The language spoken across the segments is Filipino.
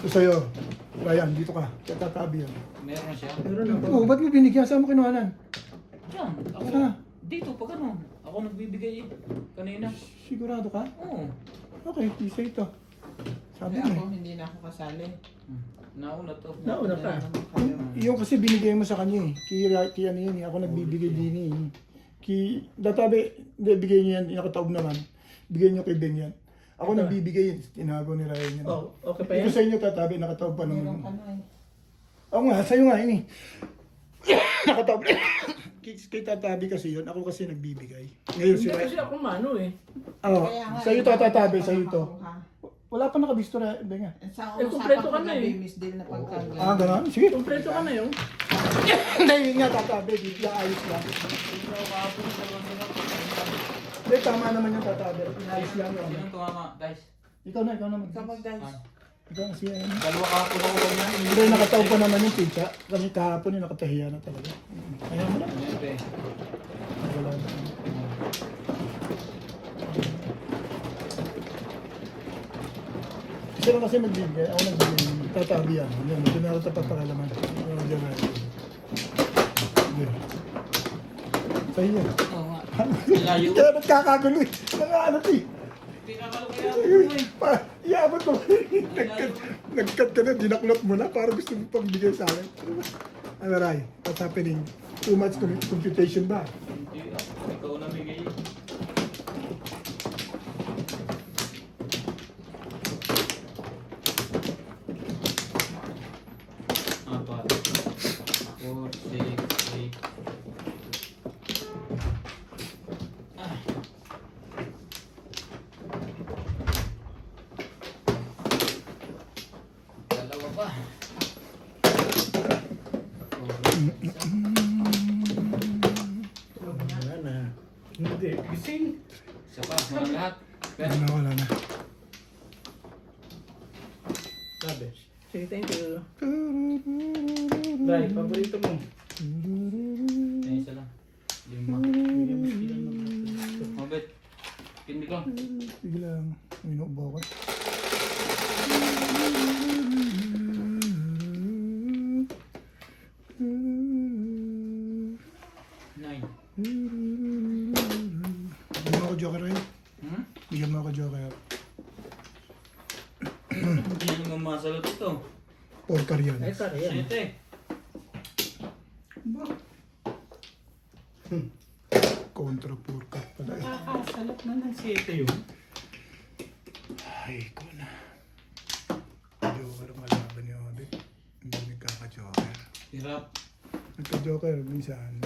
Ito sa'yo. Ryan, dito ka. Tatabi yan. Meron siya. Oo, ba't mo binigyan? Saan mo kinuhanan? Yan. Ako. Saan? Dito, pag ano. Ako nagbibigay kanina. Sigurado ka? Oo. Okay, isa ito. Sabi Sabi mo ako, hindi na ako kasali. Nauna to. Nauna ka. Yung kasi binigay mo sa kanya eh. Kaya ano yun eh. Ako nagbibigay din eh. Databi, hindi, bigay niyo yan. Nakataob naman. Bigay niyo kay Ben yan. Ako Ito. nagbibigay yun. Tinago ni Ryan yan. Oh, okay pa Ito yan? sa inyo tatabi, nakataob pa Meron naman. ka na eh. Oo nga, sa'yo nga yun eh. Nakataob. Kay tatabi kasi yun. Ako kasi nagbibigay. Ngayon si Hindi kasi Ryan. ako mano eh. Oo, Kaya nga, sa'yo eh, tatabi, bakit sa'yo pa to. nakakuha? Wala pa nakabisto na, hindi nga. Sa kumpleto ka usapan ko na na eh. Miss Deal na pagkagaling. Ah, gano'n? Sige. Kompleto ka na yun. Hindi, yun nga tatabi. Dito ayos lang. Hindi, tama naman yung tatabi. Ayos lang yun. Sinong tumama, guys? Ikaw na naman. Kapag guys, Ikaw na siya. Dalawa kahapon ako ganyan. Hindi, nakataob pa naman yung tita. Kami kahapon yung nakatahiya na talaga. Ayaw mo na. Siyempre. Wala na. Kasi lang kasi magbibigay. Ako nagbibigay. Tatabi yan. Yan, hindi na rin tapat pakalaman. Ano dyan na. Sige. Sa'yo yan. Oo nga. Layo. Kaya ba't kakagulo eh? Nangaanap eh. Pinakalo kaya ako eh. Iabot mo. Nagkat ka na, dinaklot mo na. Para gusto mo pang bigay sa akin. Ano Ray? What's happening? Too much computation ba? Hindi ako. Ikaw na bigay. Apat. 4, 6, 8. Dalawa pa. Wala na. Hindi. Gising. Isa pa, mga lahat. Wala na. Sabi. Sige, thank you. Dahil, paborito mo. Ay, isa lang. 5. Bigyan mo sila ng Mabit. Kinig lang. Sige lang. Minuubo ko. Nine. Bigyan mo ako joker rin. Hmm? Bigyan mo ako joker. Hindi naman masalot ito. Porkar yan. Ay, sorry yan. 7. Kontra porkar pala eh. Nakakasalap na ng 7 yun. Ay, ko na. Joker ang kalaban niyo. Hindi nagkaka-joker. Hirap. Nagka-joker minsan.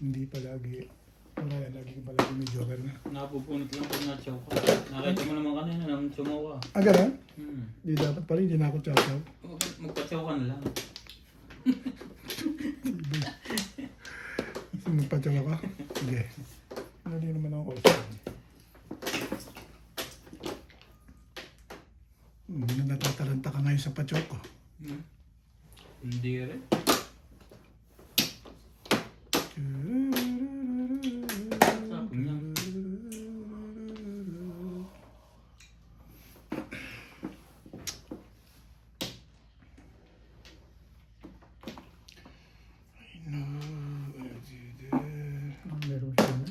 Hindi palagi. Wala, lagi palagi may joker na. Napupunit lang pag na-chow ka. Nakita mo naman kanina nang sumawa. Ah, gano'n? Hmm. Di dapat pala, hindi na ako chow-chow. Magpa-chow ka na lang. Magpa-chow ako? Sige. Hindi naman ako. Hindi na natatalanta ka ngayon sa pachow ko. Hmm. Hindi rin. Sabi niya. Meron siya na.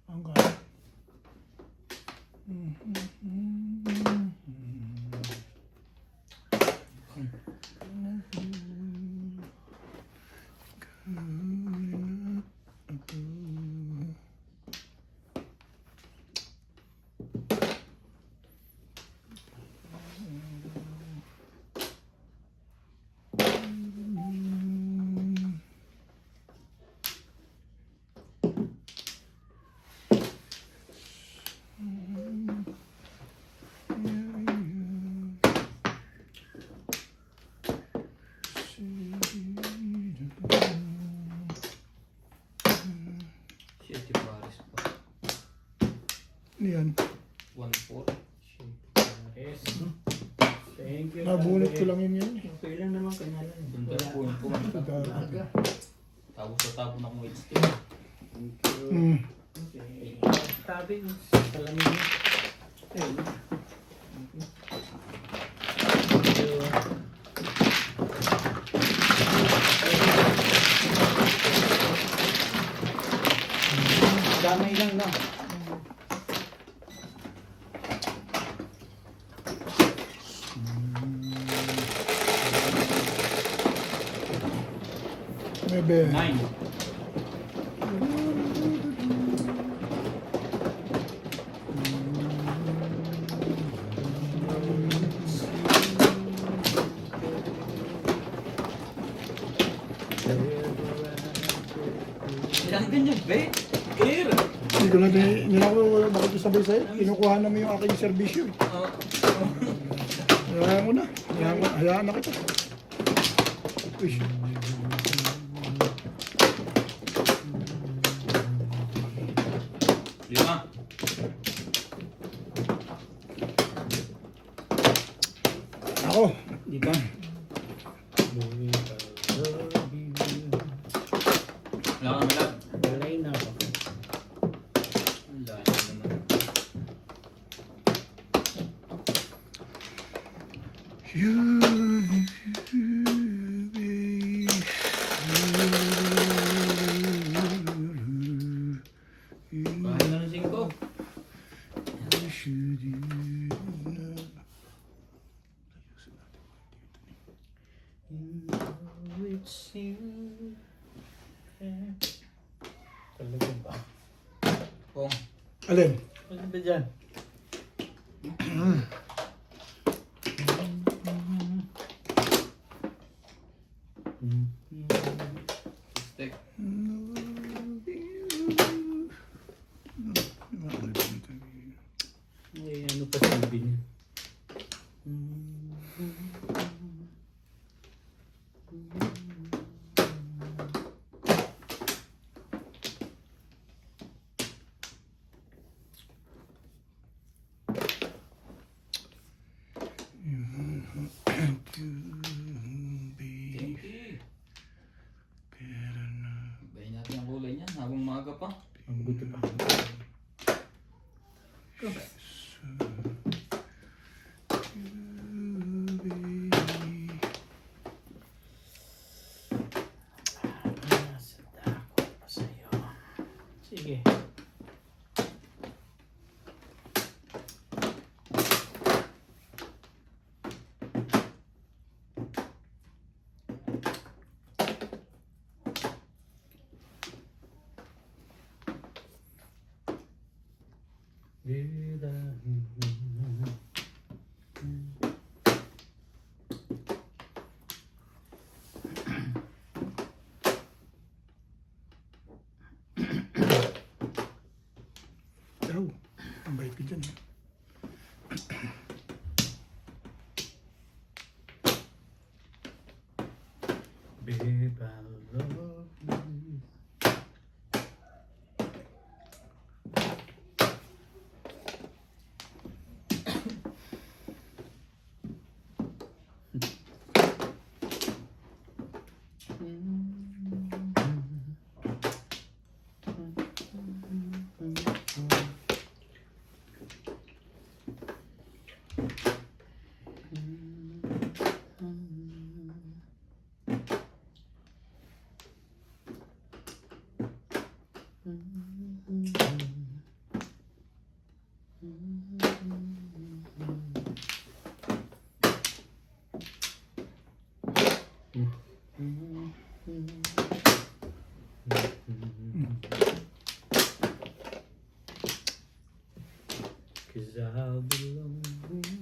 Ang gano'n. Ano yan? 1-4. Yes. Thank you. Nabunot ko lang yun yan. Okay lang naman kanya lang. Ganda po yung po. Aga. Tapos sa tapon akong weight stick. Thank you. Mm. Okay. Tabi mo. Salamin mo. Ayun. Thank you. Damay lang na. Maybe. 9. Ilang ganyan, be? Clear! Hindi ko na din, hindi na ako makikisabay sa'yo. Kinukuha na mo yung aking serbisyo. Hayaan ko na. Hayaan na kita. Uy. Lima. Ako. Di ba? Wala kang malag. Balay na ako. Wala naman. Bahay na ng 5. Talaga ba? Kung Alin? Ano ba dyan? stick. Ay, ano pa sabi niya? Thank you. Bayin natin ang kulay niyan habang maaga pa. Ang buto pa. Nasa dako pa sa'yo. Sige. Daw. Ang bait ko dyan. Babe, I love you. Cause I'll be lonely.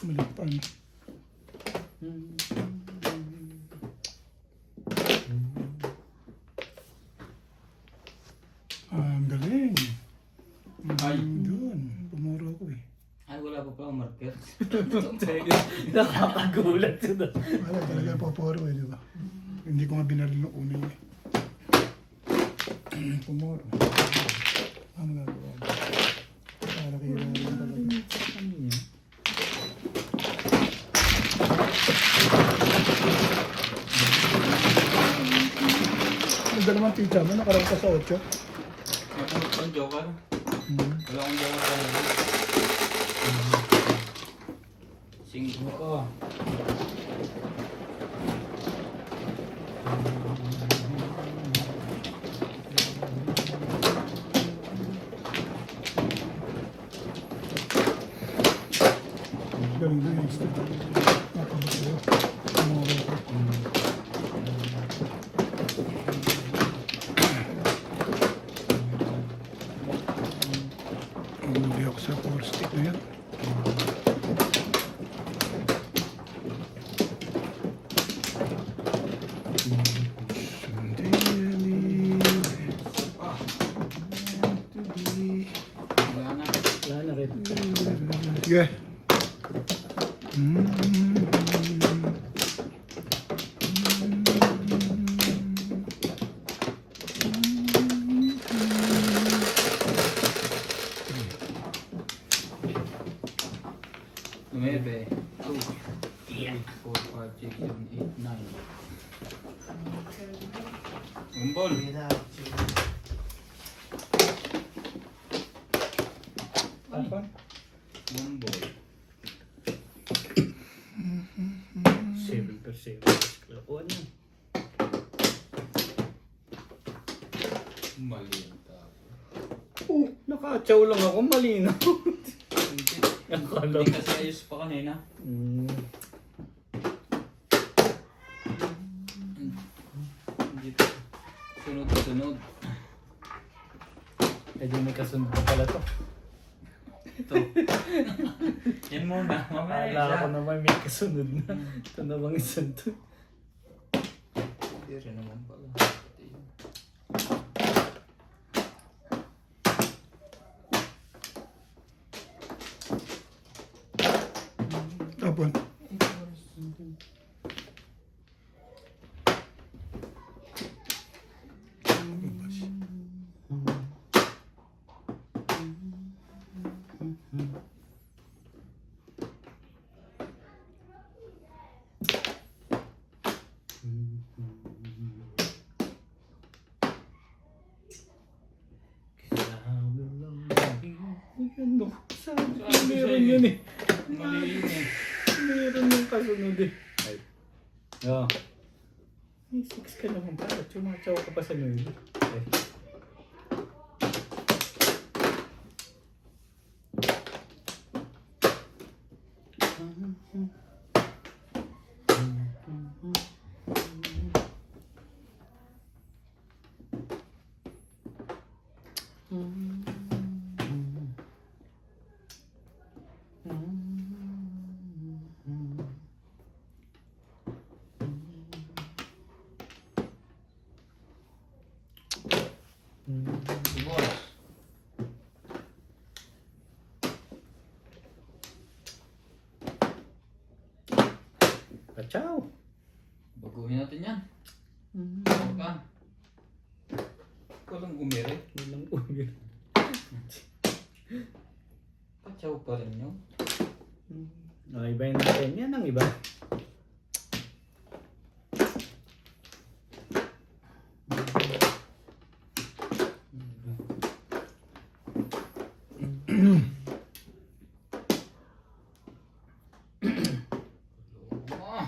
Maliit pa. Ang galing. Ay. Doon. Pumuro ko eh. Ay, wala pa pala marker. Nakakagulat yun ah. Wala talaga pupuro eh, di ba? Hindi ko nga binaril nung una yun eh. Pumuro. Ano gagawa mo? Para kayo na rin talaga. Ang dalawang pizza mo, nakarang ka sa 8. Napunod pang joker. Wala akong joker talaga. Singko ko. Galing na yun. Napamasuyo. Pumuro ko. Hindi ako sa 4 stick na yan. Wala na. Wala na rin. Sige. Nueve. 2, 3, 4, 5, 6, 7, 8, 9. Gumbol. Apa? Gumbol. 7%. Kalakuan na. Mali ang tao. Oh, naka-chow lang ako. Malinaw. Hindi. Akala Hindi ko. kasi ayos pa kanina. Hindi. Sunod-sunod. Eh di may kasunod pa pala to. Ito. Yan muna. Mamaya Akala ko isa. naman may kasunod na. Ito namang isang to. Hindi rin naman pala. Tapon. Ano? Saan? Meron yun eh. Mali yun eh. Meron yung kasunod eh. Ay. Oo. May 6 ka naman pa. Chumachaw ka pa sa nulo. Ay. Boss. Pachaw! Baguhin natin yan. Ako ka. Ikaw lang umiri. Walang uwi. Pachaw pa rin yun. Ibayin natin. Yan ang iba. Ah,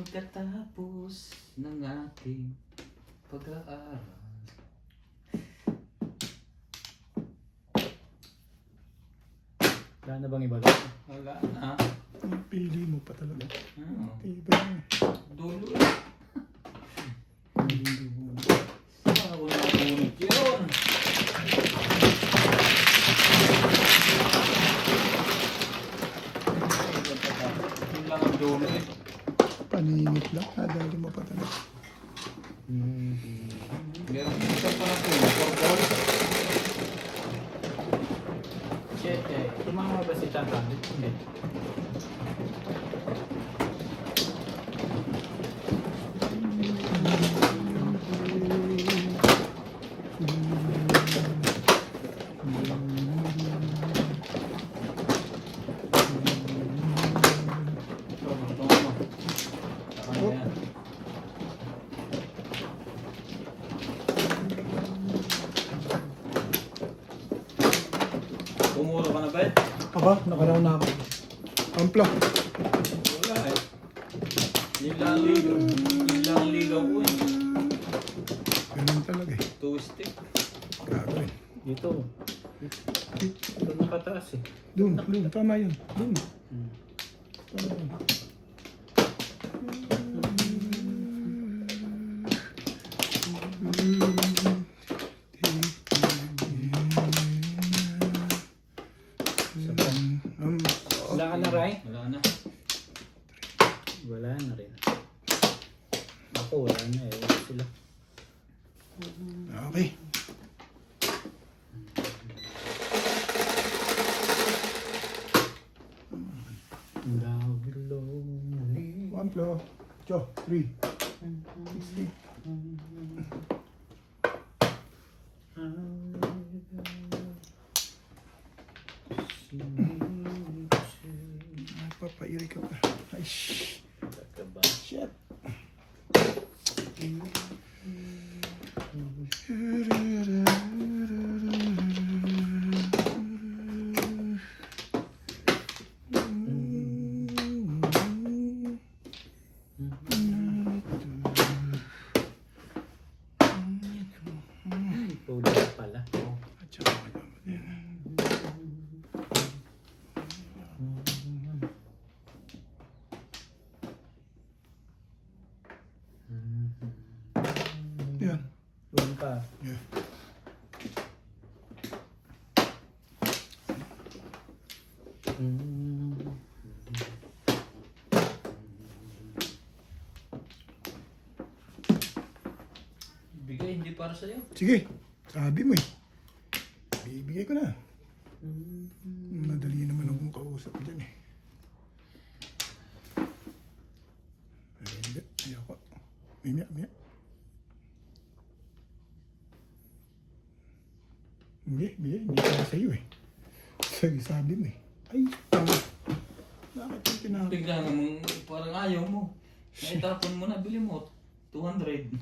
pagkatapos ng ating pag-aaral, Wala na bang iba doon? Wala na. Ang pili mo pa talaga. Oo. Iba na. Dulo. Hindi mo. Ako na nakunit yun. Yun lang ang dulo eh. Paningit lang. Nadali mo pa talaga. Meron isa pa na po. Purple. Tumama ba si Tata? Hindi. Ito, ito mo. Saka na yan. Bumuro ka na ba eh? Aba, nakaraw na ako. Ampla. Wala eh. Yun lang ang ligaw. Yun lang ang ligaw ko eh. Ganun talaga eh. Two stick. Gago eh. Dito. Ito nakataas eh. Doon. Tama yun. Doon. Tama yun. Wala ka na, Ray? Wala na. Wala na rin. Ako wala na eh. Wala sila. Okay. Love you lonely. One floor. Cho. 3. 60. Papairi ka pa. Ay, shh. Shit. Pwede pala. At saka yan. Yan. Doon pa. Yeah. Bigay, hindi para sa'yo. Sige. Sabi mo eh. Bibigay ko na. Madali naman akong kausap dyan eh. Ay, hindi. Ayoko. Mimya. Hindi para sa'yo eh. Sabi mo eh. Ay, tama. Bakit yung tinapin? Bigla namang parang ayaw mo. Naitapon mo na, bili mo. 200.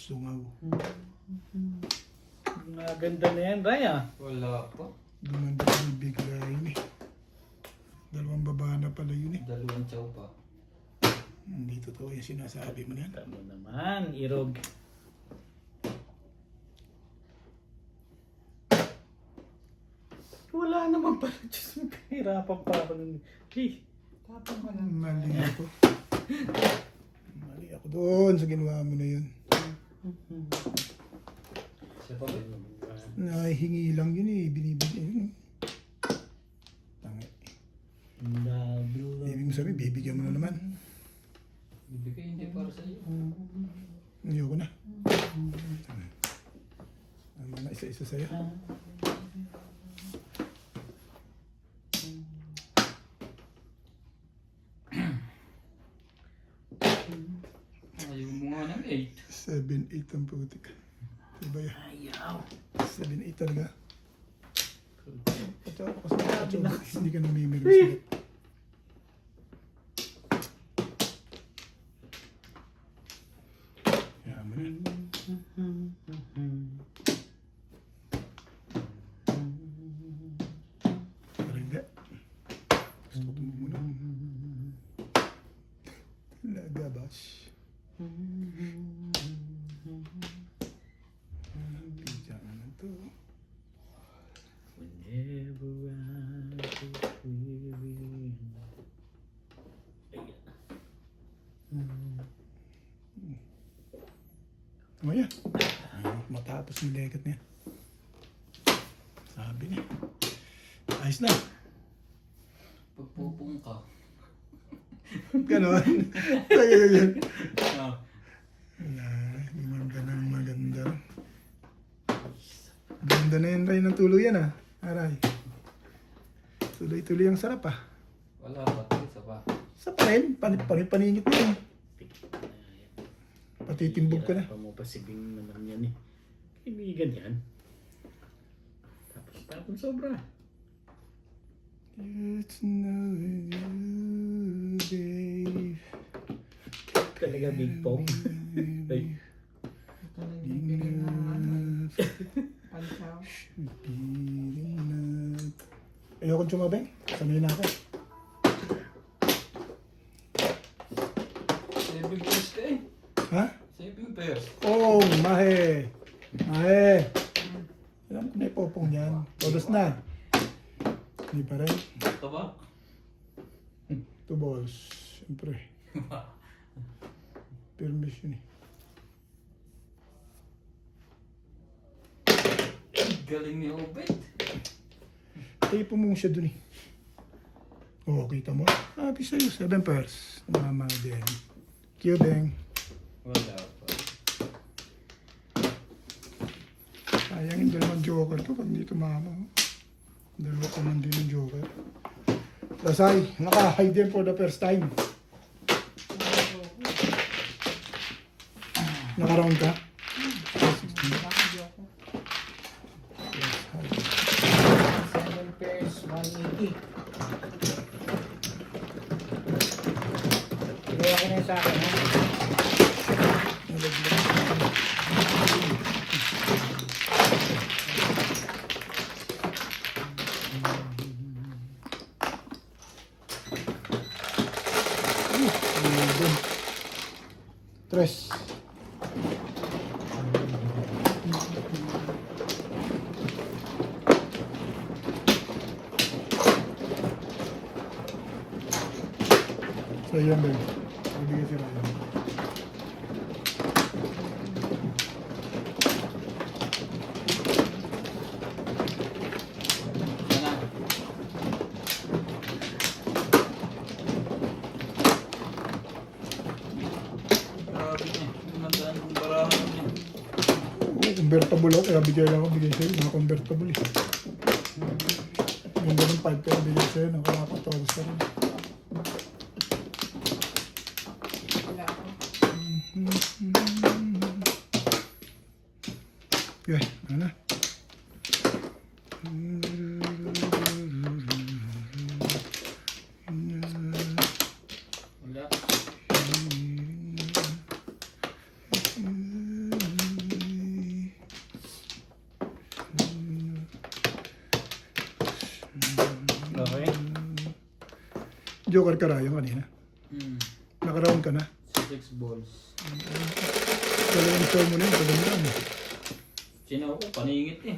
Sungaw. Maganda na yan, Ray ah. Wala pa. Dumanda kang bigla yun eh. Dalawang baba na pala yun eh. Dalawang chow pa. Hindi totoo yung sinasabi mo na yan. Tama naman, irog. Wala naman pala. Diyos mo, kahirapan pa ako nun. Hey, tapang ka lang. Mali ako. Mali ako doon sa ginawa mo na yun. Siya pa ba? Nahihingi lang yun eh. Binibigyan yun. Tangay. Ibig mo sabihin, bibigyan mo na naman. Bibigay, hindi para sa'yo. Ayoko na. Ang mga isa-isa sa'yo. Ayaw mo nga ng 8. 7-8 ang putik. Diba yan? Ayaw. 7-8 talaga. Kasi hindi ka namimiris. Kaya mo na. Pero hindi. Gusto ko muna. Lagabash. Pidya naman to. Whenever Mamaya. Matapos yung legat niya. Sabi niya. Ayos na. Pagpupong ka. Ganon. Ganyan. Ah. Wala. Gumanda ng maganda. Ganda na yun rin ng tuluyan ah. Aray. Tuloy-tuloy ang sarap ah. Wala pa. Isa pa. Sa pa rin. Paningit na yun. Patitimbog ka na. Pa mo pa si Bing naman yan eh. Kaibigan yan. Tapos sobra. It's no you, babe. Talaga big pong. Ay. Ito na yung bibili ng pansaw. Ayoko sumabay. Sanay na ako. Saving pairs ka eh. Ha? Saving pairs. Oh, mahe. Mahe. Alam ko na ipopong yan. Todos na. Hindi pa rin. Tabak. 2 balls. Siyempre. Permission eh. Galing ni Obed. Tapo mo siya dun eh. Oo, kita mo. Happy sa'yo. 7 pairs. Mama din. Kyubeng. Wala pa. Sayang yung dalawang joker ko pag dito mama. Dalawa ko man din yung joker. Lasay, naka-hide din for the first time. Naka-round ka? Bakit ako? 7 pairs, 180. Kaya ko na yung sa akin, ha? Dun. Tres. So yan din. Ibigay si Ryan. Sana. Grabe niya. Magandaan ng barahan niya. Oo, convertible ako. Kaya bigay lang ako. Bigay sa'yo. Mga convertible eh. Ganda ng 5 kaya bigay sa'yo. Nakakapatoros ka rin. Wala ako. Okay, ano na? Wala. Okay. Joker ka Ryan kanina. Naka-round ka na. 6 balls. Dalawang show mo na yun. Pagandaan. Sino ako? Paningit eh.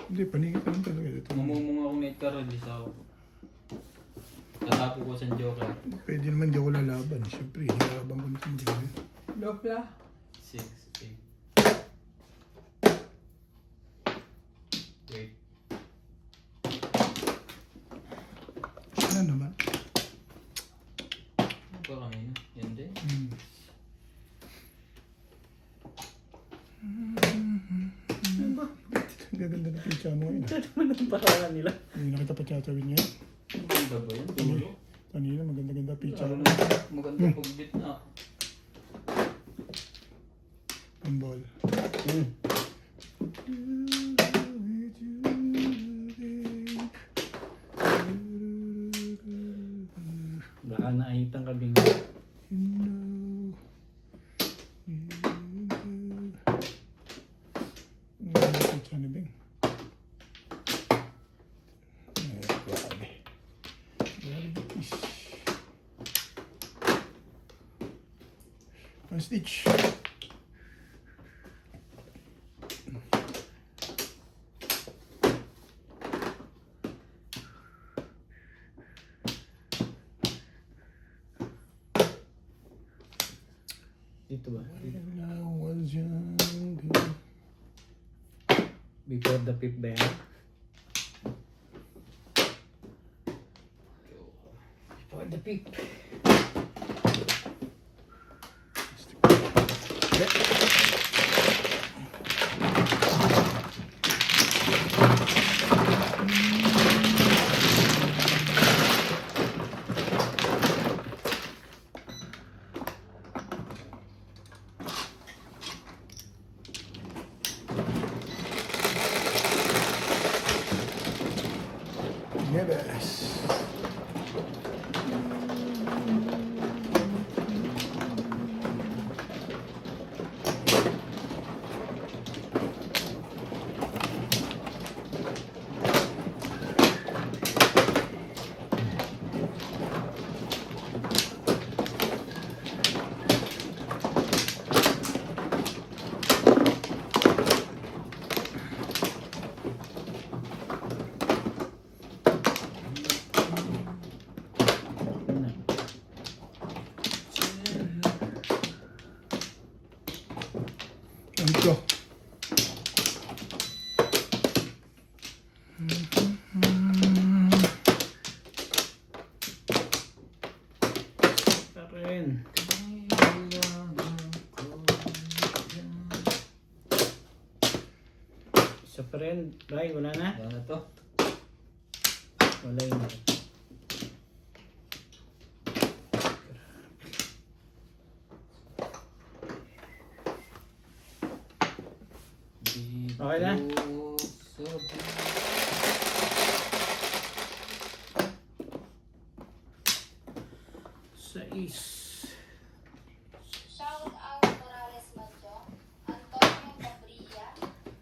Hindi, paningit naman talaga. Ito. Mamumung ako ng Edgar. Di sa ako. Tatapo ko sa Joker. Pwede naman di ako lalaban. Siyempre, hinalaban ko na sa mga. Dopla. 6, 8. Wait. Ano naman? Ano ba kanina? Yan din. Ang gaganda ng pizza mo ngayon. Ito naman ang paralan nila. Hindi na kita patsatawin ngayon. Ang ganda ba yan? Dulo? Kanina, maganda-ganda pizza mo. Maganda pagbit na. Pambol. Baka naitan ka Bing. Pizza ni Bing. Grabe. One stitch. Dito ba? When I was young. Before the fifth ba yan? Before the fifth. Nieves. Ito. Pa rin. Isa pa rin. Ray, wala na? Wala na to. Wala yun. Okay na? Sais. Shout out Morales Madjo, Antonio Cabria,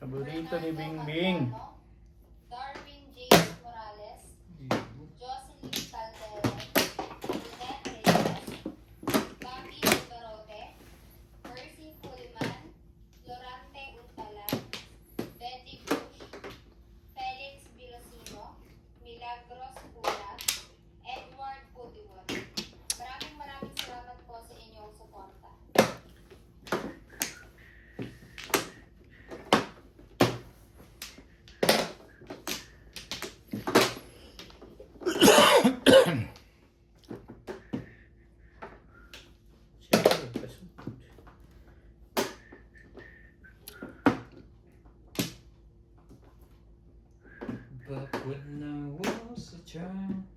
Paborito ni Fernando Bingbing. Candano, Darwin James Morales, Jocelyn Calderon, Lynette Reyes, Bobby Ugarote, Percy Puliman, Lorante Untalan, Betty Bush, Felix Vilosino, Milagros Pula, Edward Putiwon. Maraming salamat po sa inyong suporta. Siyempre, kaso. But when I was a child.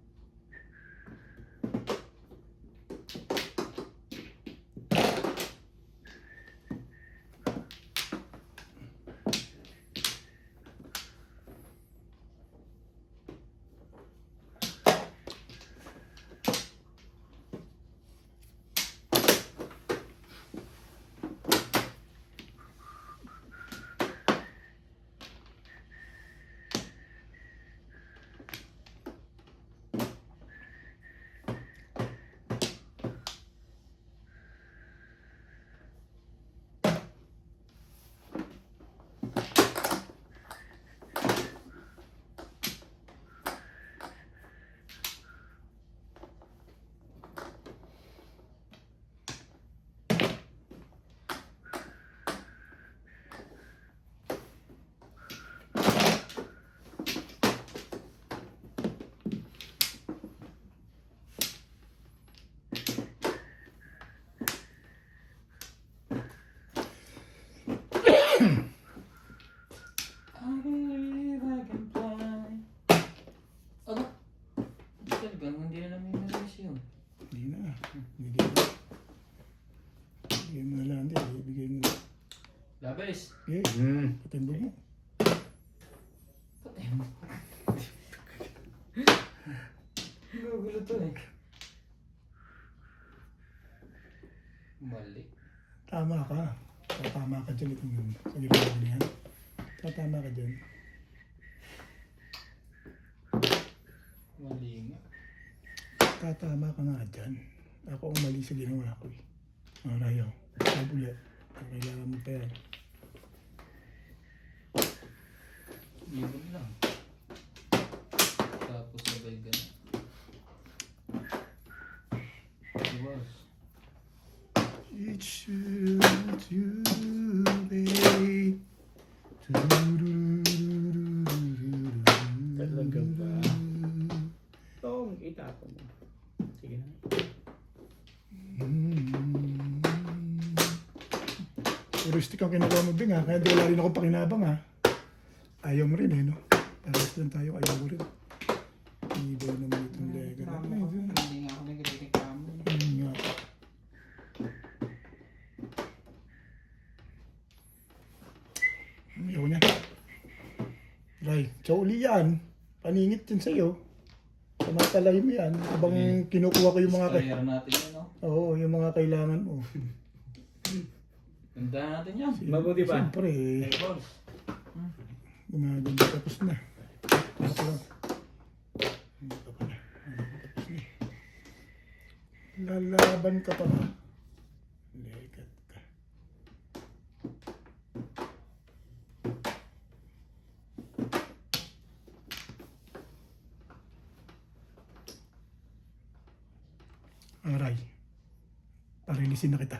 I believe I can fly. Ano? Talagang hindi na namin na-release yun. Hindi na. Bigay mo. Bigay mo na lang. Hindi. Bigay mo na. Labes. Okay. Patindog mo. Patay mo. Gugulo to eh. Mali. Tama ka. Tatama ka dyan itong sa ginagawa niya. Tatama ka dyan. Mali nga. Tatama ka nga dyan. Ako ang mali sa ginawa ko eh. Rayo. Sabi ulit. Kailangan mo pera. Ibon lang. Tapos sabay gana. Diwas. It's you, babe. puro stick ang kinukuha mo, Bing, ha? Kaya di wala rin ako pakinabang, ha? Ayaw mo rin, eh, no? Paras lang tayo, ayaw mo rin. Iba yun naman itong lega. Reklamo ko. Hindi nga ako nagreklamo. Yun nga. Ayaw niya. Ray, sa uli yan. Paningit yan sa'yo. Samantalay mo yan. Habang kinukuha ko yung mga... Sprayer natin yun, no? Oo, yung mga kailangan mo. Ganda natin yan. Mabuti pa. Siyempre, Hey, boss. gumaganda tapos na. Tapos lang. Hindi ka pa na. Tapos na. Lalaban ka pa ba? Legat ka. Aray. Parilisin na kita.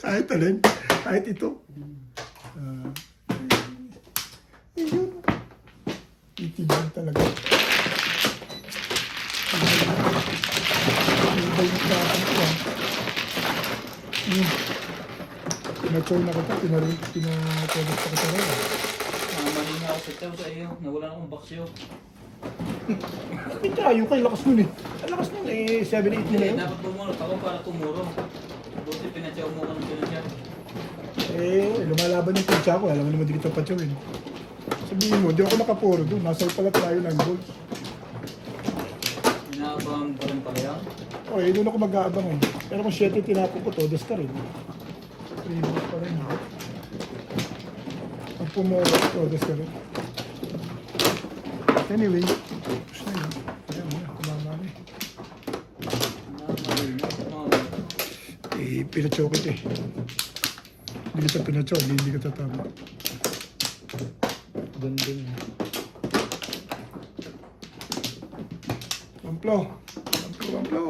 Kahit alin, kahit ito. Yun. Itibag talaga. Itibag yung tapang ko. Pinachow na kita, pinatulog pa kita rin. Mali nga ako sa iyo. Nawala akong baksyo. Bakit tayo kay lakas nun eh. Ang lakas nun eh, 7-8 na Hindi, yun. dapat bumunot ako para tumuro. Buti pinatsaw mo ka ng pinatsaw. Eh, lumalaban yung pitcha ko. Alam mo naman di kita patsyawin. Sabihin mo, di ako nakapuro doon. Nasa pala tayo 9 volts. Inaabangan pa rin pala yan. O, eh, doon ako mag-aabang eh. Pero kung 7 tinapon ko, todas ka rin. 3 volts pa rin ako. Pag pumuro, todas ka rin. Anyway, tapos na yun. Ayan mo na, kumama na eh. Mali na. Eh, pinachokit eh. Hindi kita pinachok, hindi ka tatama. Ganding. Wamplo! Wamplo, wamplo!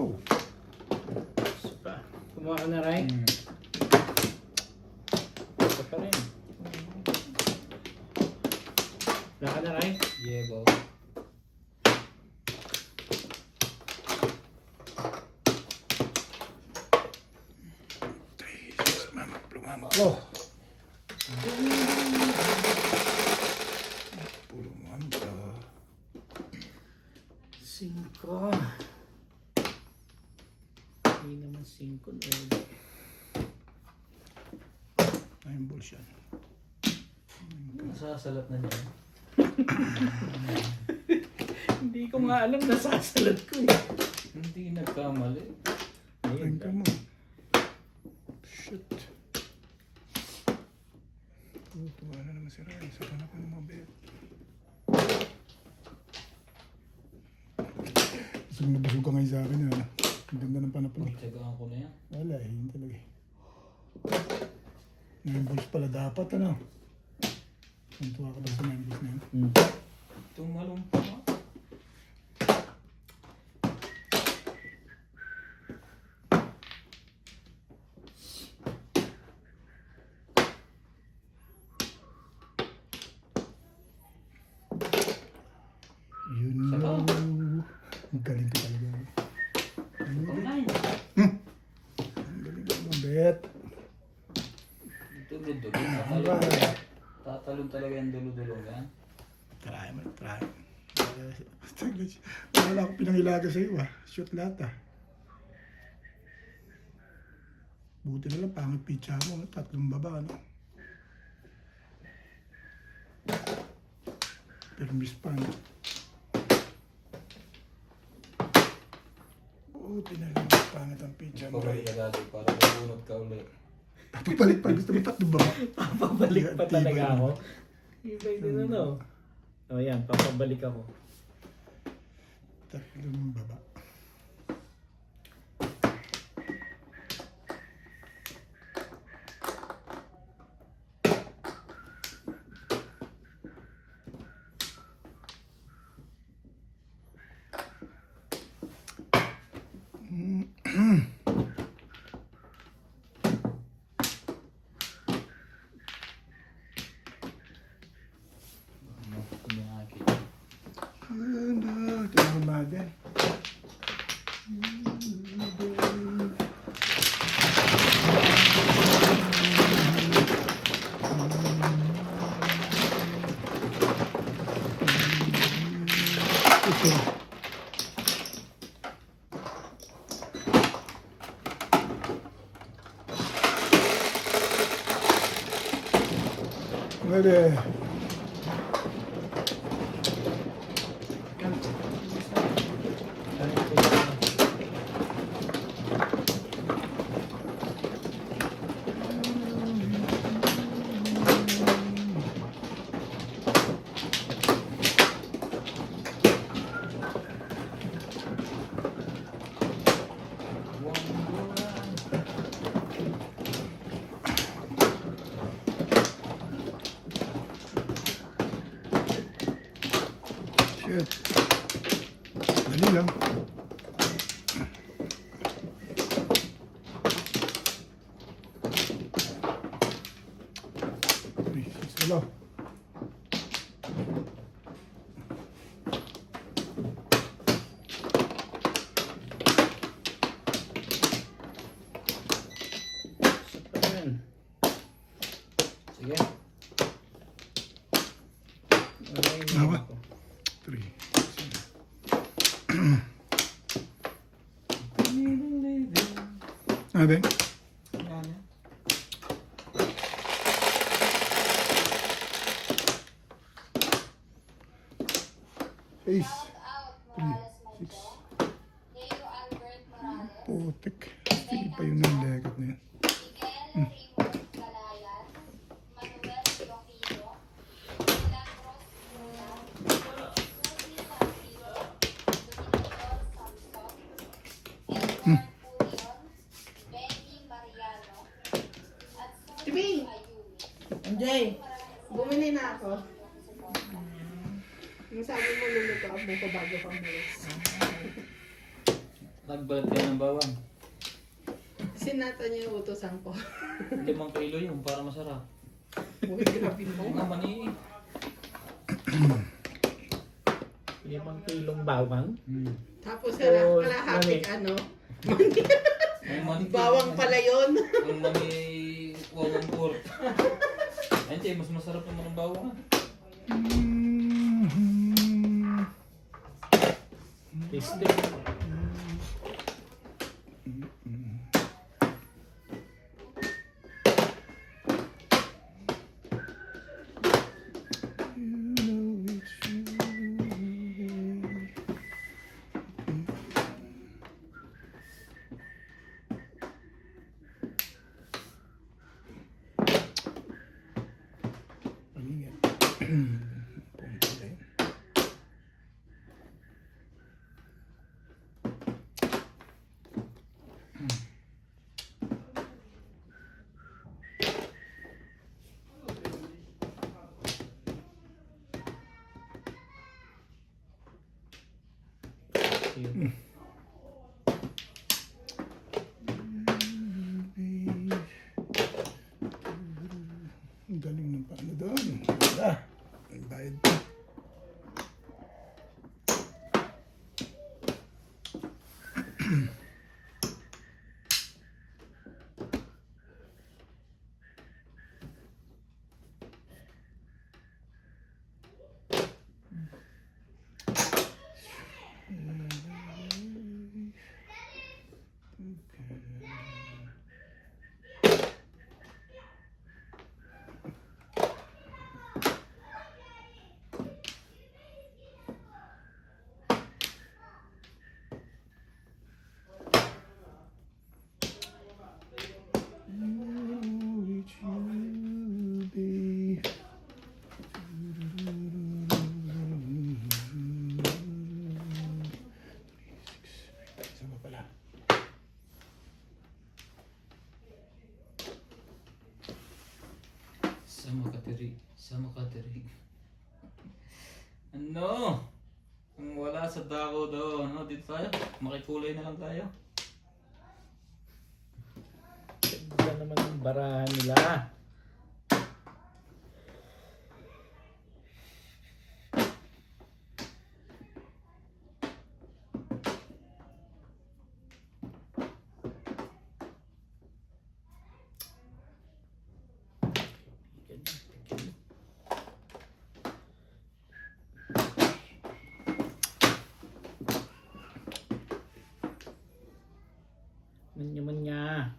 Kumuha ka na, Ray? Ito pa rin. Wala ka na, Ray? Yeah, boss. Wamplo! Puro wamplo. 5. Hindi naman 5 na. Ayun, balls yan. Nasasalat na niya. Hindi ko nga alam, nasasalat ko eh. Hindi nagkamali. Ayun ka mo. Shit. Tuwa na naman si Ray. Sa kanak ko ng mga bet. Busog na busog ka ngayon sa akin. Ano? Ang ganda ng panapon eh. Tsagaan ko na yan. Wala eh. Yun talaga eh. 9 balls pala dapat ano. Tuntua ka ba sa 9 balls na yun? Tumalumpa ka. Yun Saka? no. Ang galing ka talaga. Online. Ang galing ka mga bet. Dulo-dulo. Alright. Tatalon talaga yung dulo-dulo yan. Try mo, try. Wala akong pinangilaga sa iyo ah. Shoot lahat ah. Buti na lang, pangit pitcha mo. 3 baba, ano? Pero miss pa, ano? Buti na lang, pangit ang pitcha mo. Pabalik ka dati para mabunod ka ulit. Pabalik pa, gusto mo 3 baba. Papabalik pa Tibay talaga naman. ako. Ibay din ano. O yan, papabalik ako. 3 baba. Kumiyaki. Ito yung umaga. Pwede. Shit. Dali lang. Uy, sila. Ayan. Sige. Nawa. 3. Natin. Wala na. Ace. Out Morales Six. Magdo. Leo Albert Morales. Putik. Sige pa yun ng legat na yan. Miguel Raymond Galayan. Manuel Loquillo. Milagros Luna. Suzy Santino. Dominador Samson. Edward Purion. Benny Mariano. At Suzy Tibing! Ayumi. Anjay, bumili na ako. Yung sabi mo, luluto ako ko bago ka umalis. Nagbalat ka ng bawang. Sinata niya yung utosan ko. 5 kilo yun para masarap. Uy, grabe Oo mo. nga, mani. 5 kilong bawang. Tapos Oo, kalahating mani. ano, Ang mani. bawang pala yun. Ang mani, wawang pork. Ayun, tiyo, mas masarap naman ang bawang. Tasty. Yun. Ang galing ng paano doon. Wala. Ang bayad pa. Sama pala. Sama kateri. Ano? Kung wala sa dako doon, ano, dito tayo? Makikulay na lang tayo. Ganda naman yung barahan nila. Manya-manya.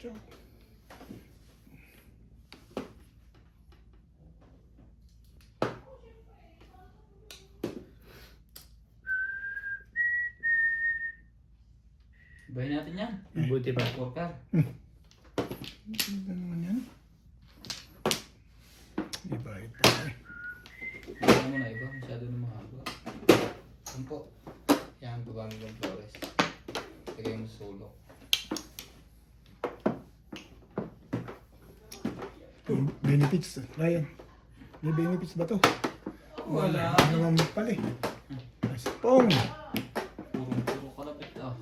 out. Ibahin natin yan. Buti pa. Worker. Ano naman yan? Iba, iba. Iba mo na iba. Masyado na mahaba. Yan po. Yan, babangin yung flores. Lagay mo sa sulok. Benefits, Ryan. May benefits ba to? Wala. Ano naman pala eh. Pong! Puro kalapit ah.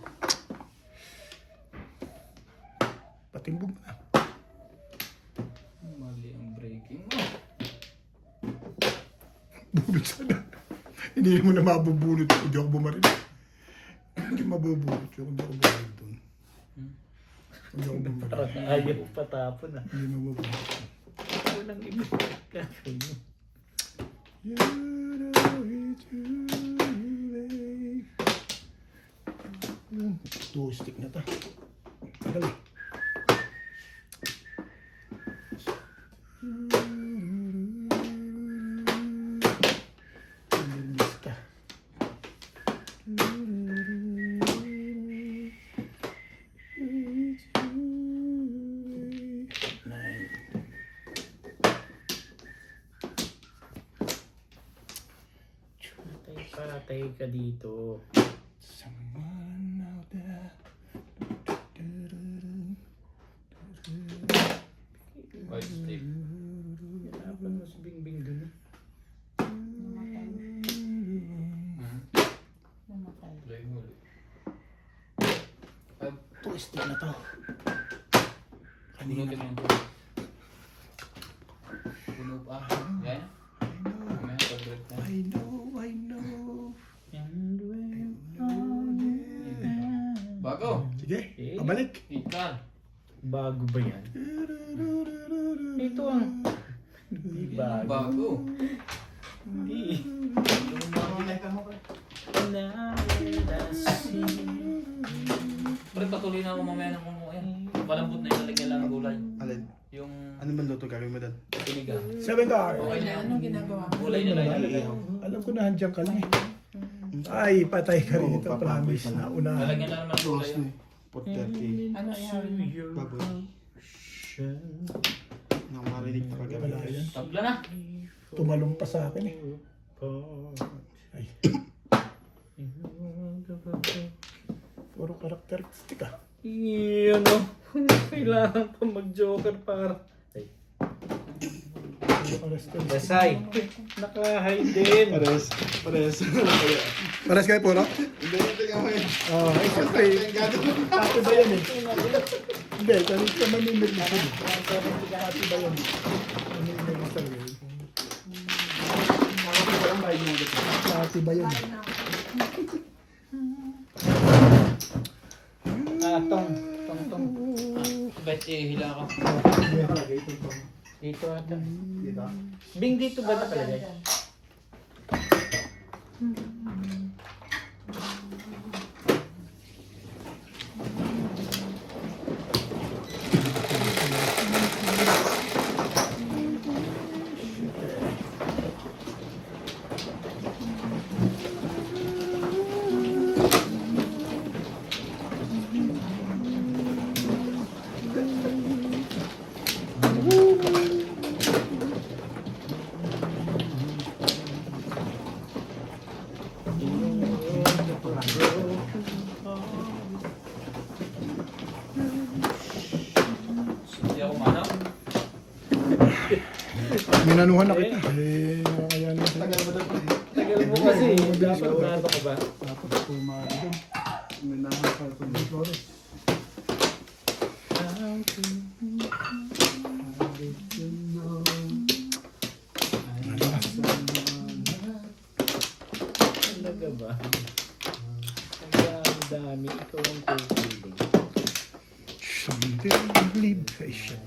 Patimbog na. Mali ang breaking mo. Bunot sana. Hindi mo na mabubunot. Hindi ako bumaril. Hindi mabubunot yun. Hindi ako bumaril doon. Hindi ako bumaril. Ayaw patapon ah. Hindi mabubunot. Walang iba. Gagawin mo. You know it's you, babe. Two stick na ta. Tagal eh. Lista. Nine. Patay ka dito. Someone out there. White stick. Hirapan mo si Bingbing dun. Namatay. Namatay. Play mo ulit. Two stick na to. Punutin mo ito. Puno pa. Yan. Mamaya pag-break na. I know. Bago. Sige, pabalik. Ikal. Bago ba yan? Ito ang... Hindi bago. Bago. Hindi. Namatay ka mo ba? Pre, patuloy na ako mamaya ng kung yan. Malambot na yung lalagyan lang ng gulay. Alin? Yung Ano man luto gagawin mo doon? pinigang. 7 car. Okay na. Anong ginagawa mo? Gulay na lang ilalagay. Alam ko na handyan ka lang eh. Ay, patay ka rin ito, promise na una. Lalagyan lang naman ng gulay. Tuwas na eh. Pot 30. Ano ihawin mo? Baboy. Nang marinig pa Wala kagabi. yan. Tabla na. Tumalong pa sa akin eh. Ay, puro karakteristik ah. Iyon o. Kailangan pa mag-joker para... Ay. Puro karakteristik. Dasay. Naka-hide din. Pares. Paras kayo puro? Hindi, tingnan mo yun. Ay, siyempre. Pati ba yan eh? Hindi, kahit ka maninag na rin. Pati ba yan? Maninag na talaga yun. Pati ba yan? Tong. Bet hila ka. Dito ata. Bing, dito ba nakalagay? Hindi ako manaw. Minanuhan na kita. Eh, nakakaya na sa'yo. Tagal mo doon. Tagal mo kasi. Dapat nato ka ba? Dapat pumari doon. May nakakal ko. Flores. Talaga ba? Ang dami. Ikaw ang kukuling. Someday you leave. Ay, shit.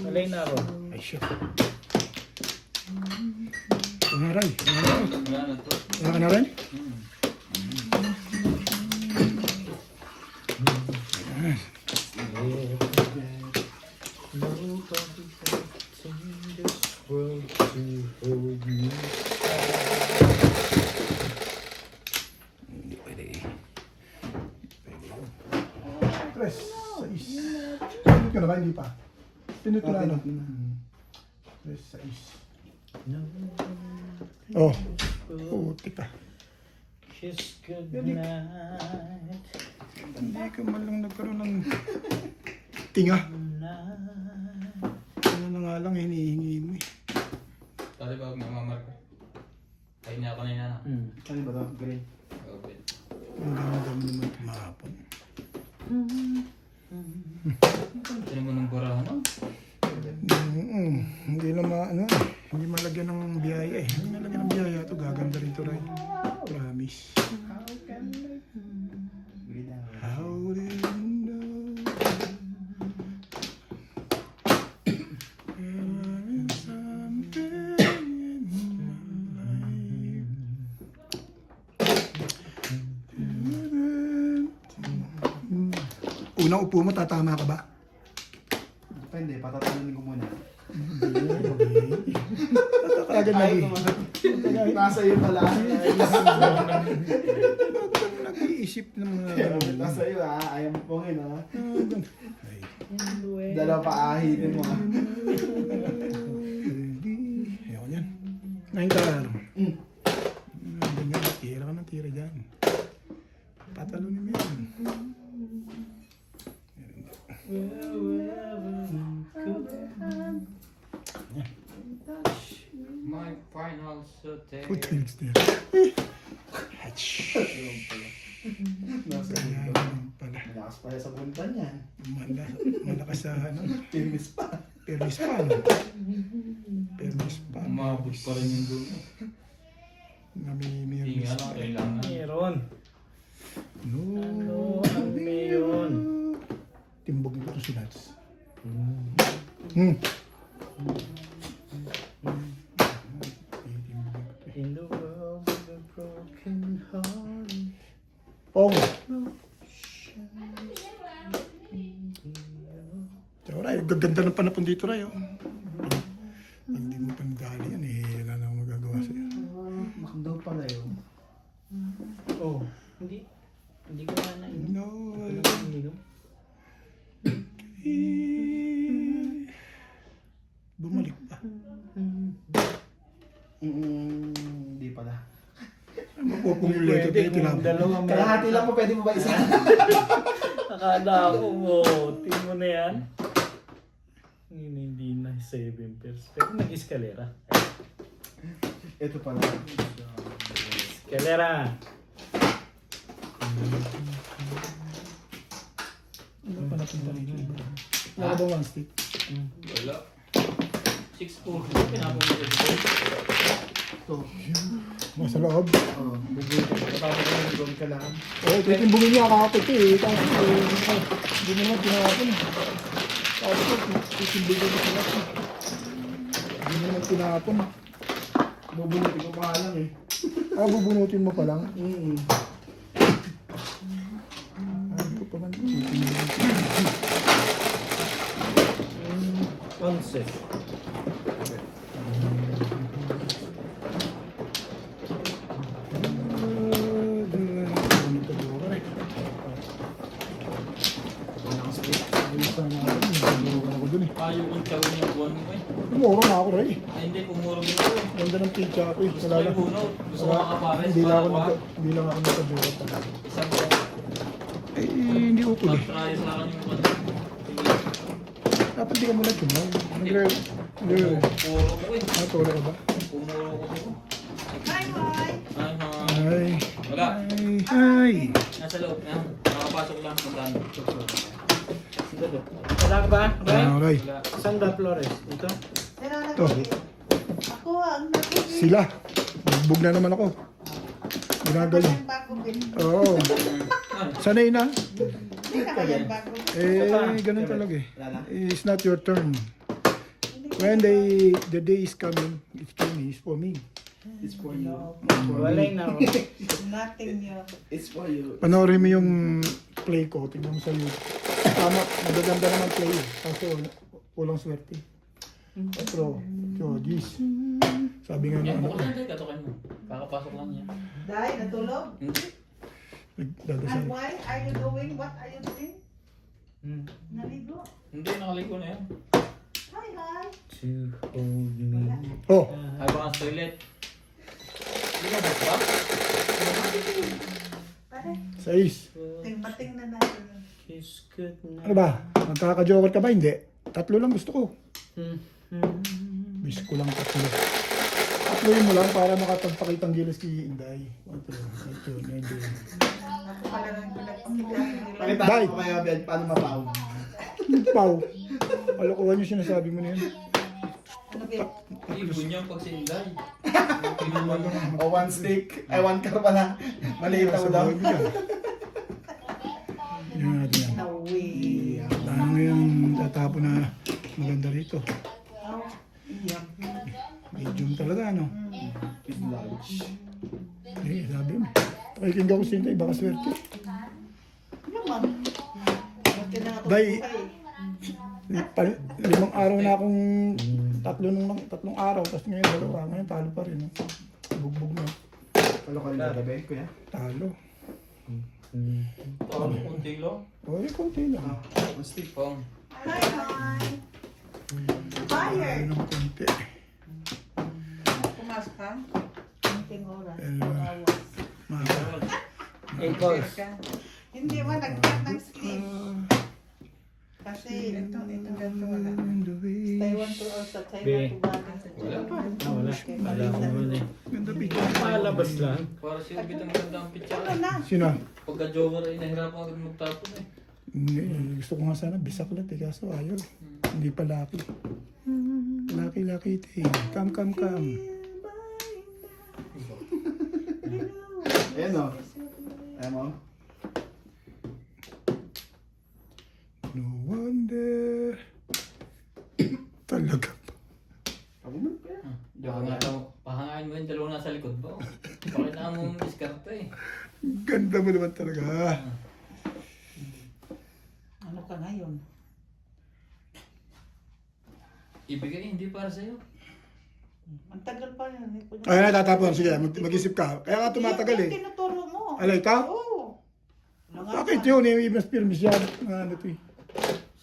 Malay na ako. Ay, shit. Pangaray. Pangaray. Wala na to. Wala ka na rin? Tres, sais. Pinot ka na ba? Hindi pa. Pinot ko na ano. Tres, sais. Oh. Puti ka. Kiss goodnight. Hindi ka man lang nagkaroon ng tinga. Ano na nga lang hinihingi mo eh. Tali ba huwag na mamarka? Kain niya ako na yun, Ano ba ito? Green. Open. Ang dami naman kumahapon. Sino mo ng burahan, no? Hindi na ano, hindi malagyan ng biyaya eh. Hindi malagyan ng biyaya ito, gaganda rin ito rin. Promise. Green na. How did you know? There is something in my life. Unang upo mo, tatama ka ba? Depende, patatalunin ko muna. Kagad Ay, lagi. nasa iyo pala. Nag-iisip ng mga Nasa iyo ha, ayaw mo pongin ha. Ay. Dalawa pa ahitin mo ha. Ayoko yan. Ngayon ka. Ganyan, tira ka ng tira dyan. Patalunin mo yan. My final saute. Puta yung stare. Nasa iyo. Ayan pala. Malakas pa sa punta niyan. Malakas sa ano. Timis pa. Permis pa. No? Permis pa. Umabot pa rin yung dulo. Hindi nga lang, kailangan. Meron. No. Ano ang meron? Timbog nito si Nats. In the world with a broken heart. Oh. Tsaka Ray, gaganda ng panapon dito Ray. Oh. Hindi mo pa nadali yan eh. Wala na akong magagawa sa'yo. Makdaw pala yun. Oh, hindi. Hindi ko na nainom. No. Hindi ko na nainom. Bumalik pa. Hindi pala. Mapupumulit ito yung tinapon. Dalawang Kalahati lang po, pwede mo ba isa? Akala ko mo. Tingin mo na yan. Hindi na 7 pairs. Pero nag-eskalera. Ito pala. Eskalera. Ano pa napunta rin yun? Wala ba one stick? Wala. 6-4. Pinapong mo dito. Ito. Nasa loob. Oh, bubuli ka. Tapos ka ng gawin ka lang. Oo, titimbungin niya kakapit eh. Tapos hindi mo naman tinapon eh. Tapos titimbungin niya sila. Hindi mo naman tinapon. Bubunutin ko pa lang eh. Bubunutin mo pa lang. Hindi ko pa man. Concept. Ayaw yung tawin yung buwan mo eh. Pumuro na ako Ray. Ay, hindi, pumuro mo ito eh. Ganda ng pizza ako eh. Gusto Wala ko lang. yung bunot. Gusto ko makapares. Hindi lang ako Para hindi lang ako nakabuhat. isang Eh, hindi ukol eh. pag-try sa akin yung ano. Dapat di ka muna tumaw. Nagre. Puro ko eh. Natula ka ba? Pumuro ko ito. Hi, hi! Ay, ha. Ay. Wala. Ay. Nasa loob na. Nakapasok lang sa daan. Wala ka ba? Ray? Ray. Wala. Saan ba Flores? Ito? To. Ako ang nakikita. Sila. Bugbog na naman ako. Ginagaling. Bago bin. Oo. Sanay na. Hindi ka kaya bago. Ganun talaga eh. It's not your turn. When the day is coming, it's for me. It's for you. Walay na ako. Nothing new. It's for you. Panoorin mo yung play ko. Tignan mo sa YouTube. Tama. Magaganda naman play eh. Kaso walang swerte. Pero, Jodis. Sabi nga Yan, na bukas na tayo. Katukan mo. Kakapasok lang yan. Dahil natulog? Hindi. And nagdadasal. why are you doing? What are you doing? Naligo. Hindi, nakaligo na yan. Hi, hi. To hold me. Oh, Ay, baka sa toilet. Hindi ka ba? Pare, 6. ting-bating na natin yun. Kiss good night. Ano ba? Magkaka-joker ka ba? Hindi. 3 lang gusto ko. Mm-hmm. Wish ko lang 3. 3 mo lang para makapagpakitang gilas kay Inday. 1, 2, 3, 4, 5, 6, 7, 8, 9, 10. Ako pala nang pinagpakita nila. Pakita Bye. ko kaya Ben, paano mapaw. Pau. Kalokohan yung sinasabi mo na yan. Ano ba? Ibon niya pag sinday. O one stick. Ay, one car pala. Maliit ako daw. Yan natin yan. No way. Ano ngayon tatapo na maganda rito. Oh, iyak. Medium talaga, ano? Big large. Eh, sabi mo. Pakikinggan ko si Inday, baka swerte. Naman. Buti na ako Bay. buhay. 5 araw na akong 3 araw, tapos ngayon 2. Ngayon talo pa rin. Bugbog na. Palo ka rin sa Ben, kuya. Talo. Parang kunti lang. O, konti lang. One stick. Pang. Hi, hi. Talo Tired. ng konti. Pumas ka? Kunting oras. Eh, Mahal. 8 balls. Hindi mo nag-cut ng skin. Kasi ito ganito wala. Taiwan to also, Taiwan to Bali. Wala pa. Wala. Wala ko naman eh. Ganda video. Malabas lang. Para siya bitang ganda ang picture. Ano na? Sino? Pagka-joker ay nahirapan agad magtapon eh. Hindi, gusto ko nga sana bisaklat eh, kaso ayaw. Hindi pa laki. Laki ito eh. Come. Ayan o. Ayan mo. No wonder. Talaga ba? Ako mo, kuya. Pahangain mo yung dalawa nasa likod mo. Pakita mo diskarte eh. Ganda mo naman talaga. Ano ka ngayon? Ibigay hindi para sa'yo. Ang tagal pa yun. Ay, natatapon. Sige, mag-isip ka. Kaya nga tumatagal eh. Yung tinuturo mo. Alay ka? Oo. Bakit yun? Eh, mas films yan. Ano to eh.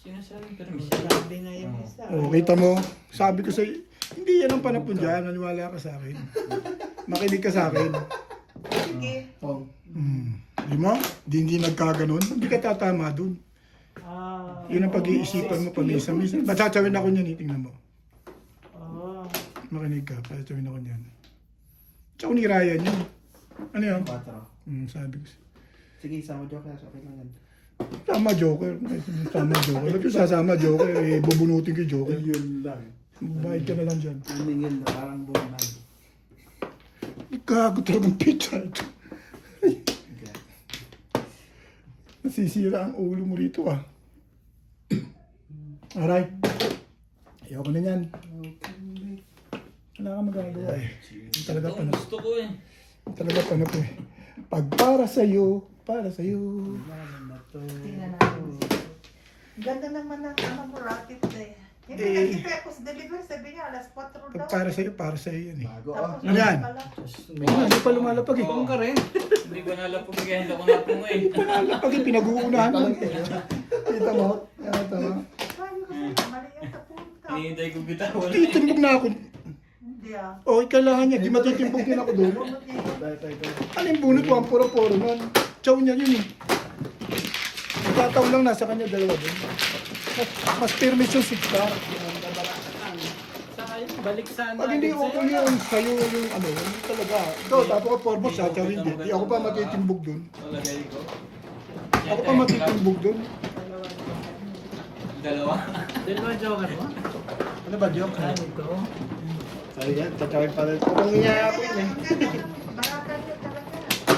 Sinasabing permission. Sabi nga yung isa. Oh, kita mo. Sabi ko sa hindi yan ang panapon dyan. Maniwala ka sa akin. Makinig ka sa akin. Sige. Pong. Di mo? Hindi nagkaganon. Hindi ka tatama dun. Ah. Yun ang pag-iisipan mo pamisa-misa. Batsawin ako niyan, tingnan mo. Oh. Makinig ka, batsawin ako niyan. Tsaka ni Ryan yun. Ano yun? 4. Sabi ko. Sige, isama joker. Okay lang yan. Tama Joker. Tama Joker. Ba't yung sasama Joker? Eh, bubunutin ko yung Joker. Yun lang. Bayad ka na lang dyan. Maningil na parang bunay. Gago talagang pizza ito. Okay. Nasisira ang ulo mo rito ah. Alright. Ayoko na yan. Wala ka magagawa eh. Yung talaga Ito, panap. gusto ko eh. Yung talaga panap eh. Pag para sa'yo, para sa'yo. Tingnan natin. Ganda naman ng ano mo, racket eh. Hindi Eh. kasi Pepos deliver, sabi niya, alas 4 Pag daw. para sa'yo yan eh. Bago Tapos, Ano yan? pala. Hindi pa lumalapag eh. Oo. Hindi ba nalapag kaya hindi ako napong eh. Lumalapag eh, pinag-uunahan mo. Kita mo? Kita mo? Sabi ko sa'yo, mali yung tapunta. Hinihintay ko bitawan eh. Titimbog na ako. Hindi ah. O, kailangan niya. Di matitimbog din ako doon. Ano yung bunot ko? Ang puro-puro man. Chow niya yun eh. Tataw lang nasa kanya, dalawa din. Mas permis yung sikta. Saka yun, balik sana. Pag hindi okay yun, sa'yo yung ano, hindi talaga. Ikaw, tapos ka foremost, sa chow hindi. Di ako pa matitimbog doon. Malagay ko. Ako pa matitimbog doon. Dalawa. Dalawa joker mo? Ano ba, joke? Ano ito? Sabi niya, tatawin pa rin. Kung niya ako yun eh. Barakan niya talaga.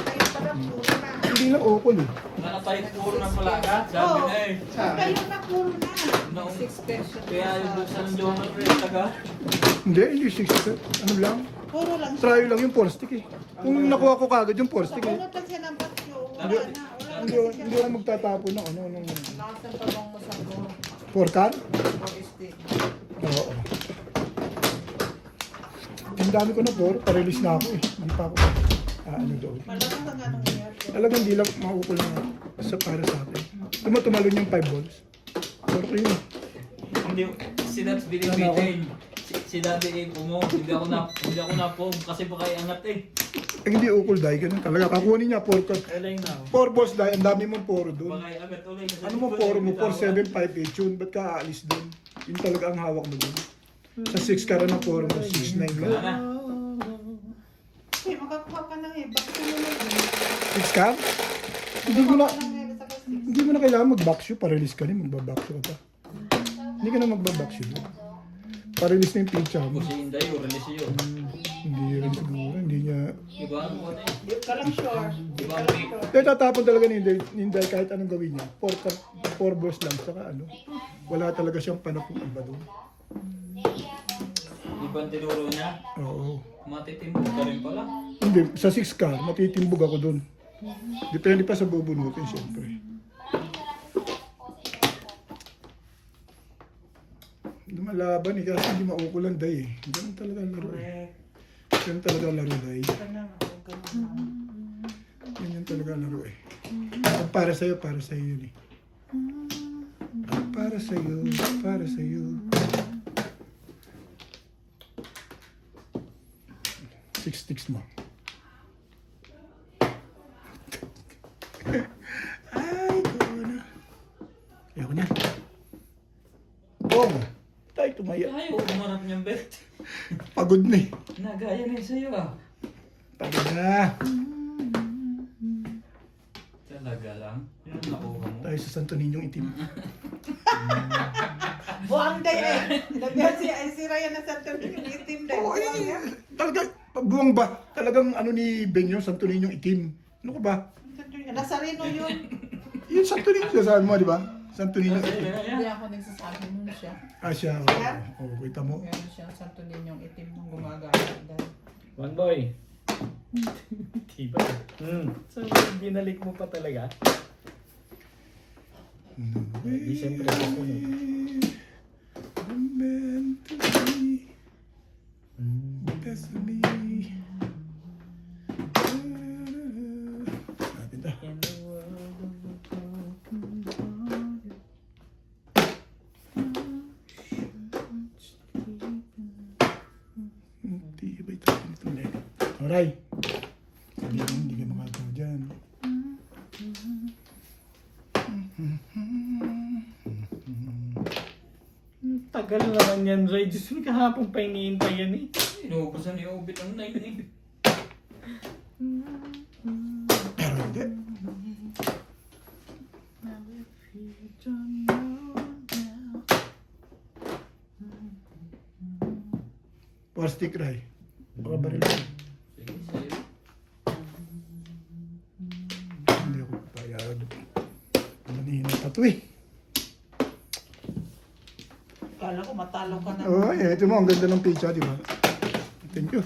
Kayo pala puro na. Hindi lang okol eh. Nakatayo puro ng palaga. Sabi na eh. Kayo na puro na. Noong, kaya yung buksan ng joker rin taga. Hindi 60. Ano lang? Puro lang. Try lang yung 4 stick eh. Kung nakuha ko kagad yung 4 stick eh. Nabunutan siya ng patyo. Wala Hindi, na. Wala hindi, na hindi ako magtatapon ng ano, ng Lakas ng pabang mo sa go. 4 car? Stick. Oo. Ang dami ko na 4, pa-release na ako eh. Hindi pa ako ano doon. Malakas ang anong year. Talagang hindi lang maukol na sa para sa akin. Tumalon yung 5 balls. Porky. Hindi, si Nats binibitin. Si Daddy Abe mo, hindi ako na po kasi baka iangat eh. Eh, hindi ukol dahil ganun talaga. Kakunin niya 4 cut. Alay na. 4 balls dahil ang dami mong 4 doon. Baka iangat ulit. Ano mo 4 mo? 4, 7, 5, 8 yun. Ba't ka aalis doon? Yun talaga ang hawak mo doon. Sa 6 ka rin ng 4 mo, 6, 9 Wala lang. na. Eh, makakuha ka ng eh. Bakit mo na 6 ka? Hindi mo na, sa kasi. hindi mo na kailangan mag-backshoe. Pa-release ka rin, magbabackshoe ka pa. Hindi ka na magbabackshoe doon. Pa-release na yung pitcha mo. Kasi Inday, release yun. Hindi rin siguro, hindi niya... Diba? Ano eh? Di ka lang sure. Diba ang pick? Kaya tatapon talaga ni Inday kahit anong gawin niya. 4 balls lang, saka ano. Wala talaga siyang panapong iba doon. Diba ang tinuro niya? Oo. Matitimbog ka rin pala. Hindi, sa 6 ka, matitimbog ako doon. Depende pa sa bubunutin, siyempre. Lumalaban eh, kasi hindi maukulan day eh. Ganun talaga ang laro eh. Ganun talaga ang laro day. Ganyan talaga ang laro eh. Pag para sa'yo yun eh. Pag para sa'yo. 6 sticks mo. Ay, kuna. Ayoko niya. Bong! Tayo tumaya. Ayaw, umarap niyang bet. Pagod na eh. Nagaya na yun sa'yo ah. Pagod na. Talaga lang. Yun ang nakuha mo. Tayo sa Santo Niñong itim. Buang day eh. Lagyan si Ryan na sa yung itim day. Oo, talaga, buwang ba? Talagang ano ni Benyo, Santo Niñong itim. Ano ka ba? Nasarino yun. Yung Santo Niño, sabi mo, di ba? Santo Niñong itim. Hindi ako nagsasabi nun siya. Ah, siya. Siya? Oo, kita mo. Meron siyang santo ninyong itim nung gumagana. One boy. Diba? So, binalik mo pa talaga? Di siyempre kasunod. Meant to be. Destiny. Natin ito. In the world of a broken heart. Hindi ba ito? Ito na yun. Alright. Sabi mo, hindi ka makagawa dyan. Tagal naman yan, Ray. Diyos mo, kahapon pa iniintay yan eh. Inuubusan ni Obit ang 9 eh. Pero hindi. Power stick, Ray. Baka baril ako. Sige, sa'yo. Hindi ako papayag. Manina pa to eh. Kala ko matalo ka na. Oo, ito mo. Ang ganda ng pizza, di ba? Thank you.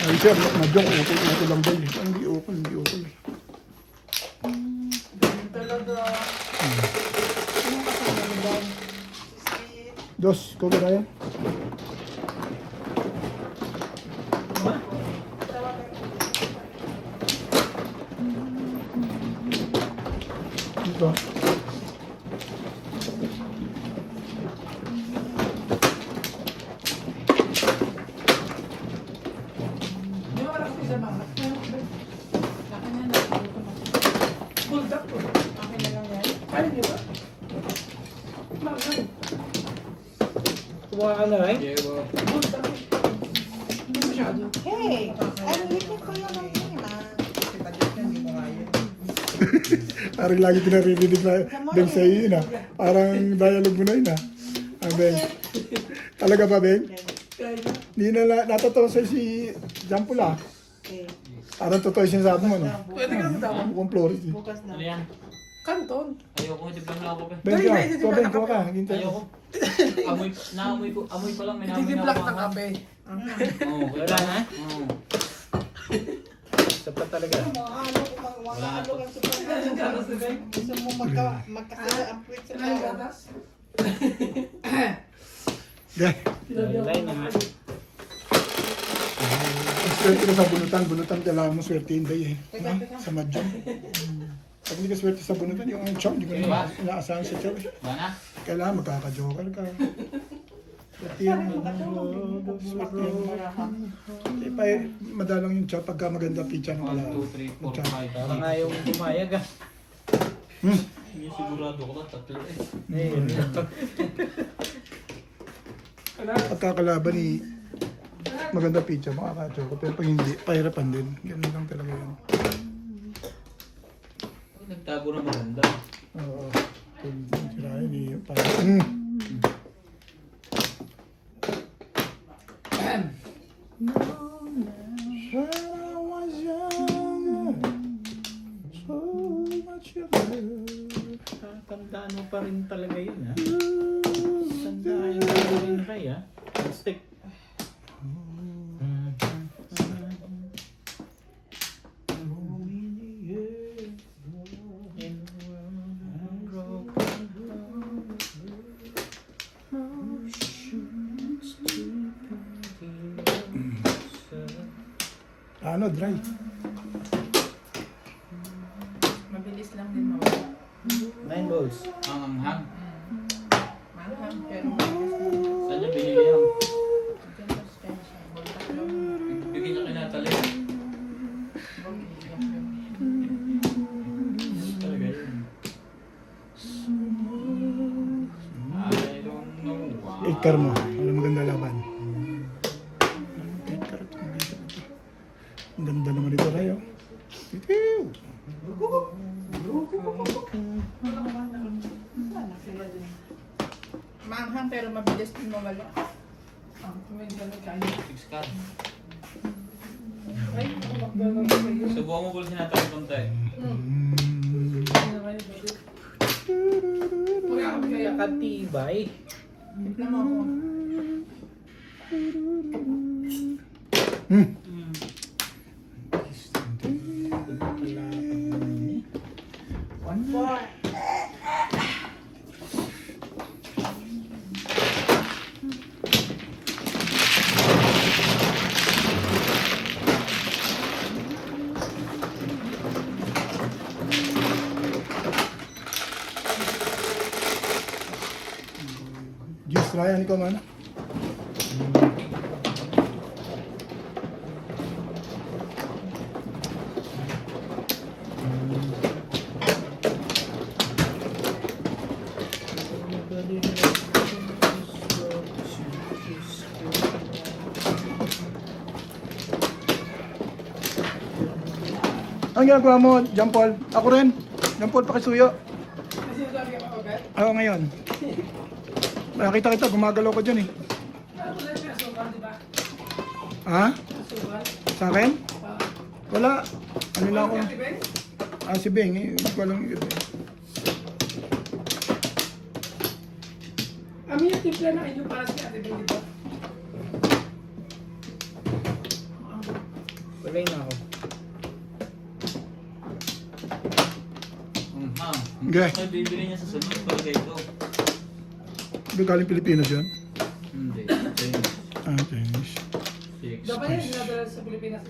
Ay, sir, na-joke. Ukol lang ba eh. Hindi ukol. Talaga. Ano kasama mo daw? Dos, cover tayo. Dito. Di ba ako sa mga? Akin na lang. Hold up po. Akin na lang yan. Ay, di ba? Kuha ka na, Ray. Yeah, well. Hold up. Hindi masyado. Hey! Ay, lipin ko yun ang tingin si Padjot yan, hindi mo kaya. Parang lagi tinaririnig na Ben sa iyo yun ah. Parang dialogue mo na yun ah. Ah, Ben. Talaga ba, Ben? Hindi na natatawa sa'yo si Jampula. Okay. Parang totoo yung sinasabi mo, no? Pwede ka na Mukhang Flores eh. bukas na. Ano yan? Kanton. Ayoko, tiplam lang ako. Ben ka, kuha ka. Hintay Ayoko. ko. Amoy ko lang. May namoy na ako. kape. Oo, wala na. Oo. Sapat talaga. Mahalo ka sa gusto mo magkasala ang puwit sa tao. Yeah. Line na. swerte ka sa bunutan. Bunutan kailangan mo swerte hindi eh. Ha? Sa madyo. Pag hindi ka swerte sa bunutan, yung ang chow, hindi ko na inaasahan sa chow. Bana? Kailangan magkaka-joker ka. Swerte yan. Swerte yan. Eh, pa, madalang yung chow pagka maganda pitcha ng 1, kala. 2, 3, 4, 5. Parang nga yung pumayag ah. Hindi sigurado ko na tatlo eh. Pagkakalaban ni maganda pitcha, makaka-joker. Pero pag hindi, pahirapan din. Ganun lang talaga yun. Nagtago na maganda. Oo. Sirayan eh. Parang, When I was younger, so much younger. Tandaan mo pa rin talaga yun ha. Tandaan mo pa rin Ray ha. Stick. Ano, dry? Mabilis lang din mawala. 9 balls. Ang anghang. Manghang, pero mabilis lang. Saan niya binili yan? Diyan sa suspension. Bultak lang. Bigyan niya kinatali. Talaga yun. I don't know. 8 car mo. Ano maganda laban? 8 car. Ang ganda naman ito tayo. Manghang, pero mabilis din mawala. May ganun kayo. 6 card. Ay, ako magdalaw ko kayo. Subukan mo pala sinatali punta eh. Wala kami kaya. Katibay. Tipla mo ako. One more. Diyos, Ryan, ikaw man. Ang ginagawa mo, John Paul? Ako rin. John Paul, pakisuyo. Kasi sabi ako agad. Ako ngayon. Nakita kita, gumagalaw ko dyan eh. Ano ko lang siya, sugal, di ba? Ha? Sugal. Sa akin? Wala. Ano lang ako? Ate Ben? Si Beng eh. Hindi ko alam yun. Ami yung timpla na inyo para si Ate Ben dito. Walay na ako. Anghang. Okay. Kaya bibili niya sa sunod pag ito. Hindi galing Pilipinas yan? Hindi. Chinese. Chinese. 6. Dapat yan, dinadala sa Pilipinas.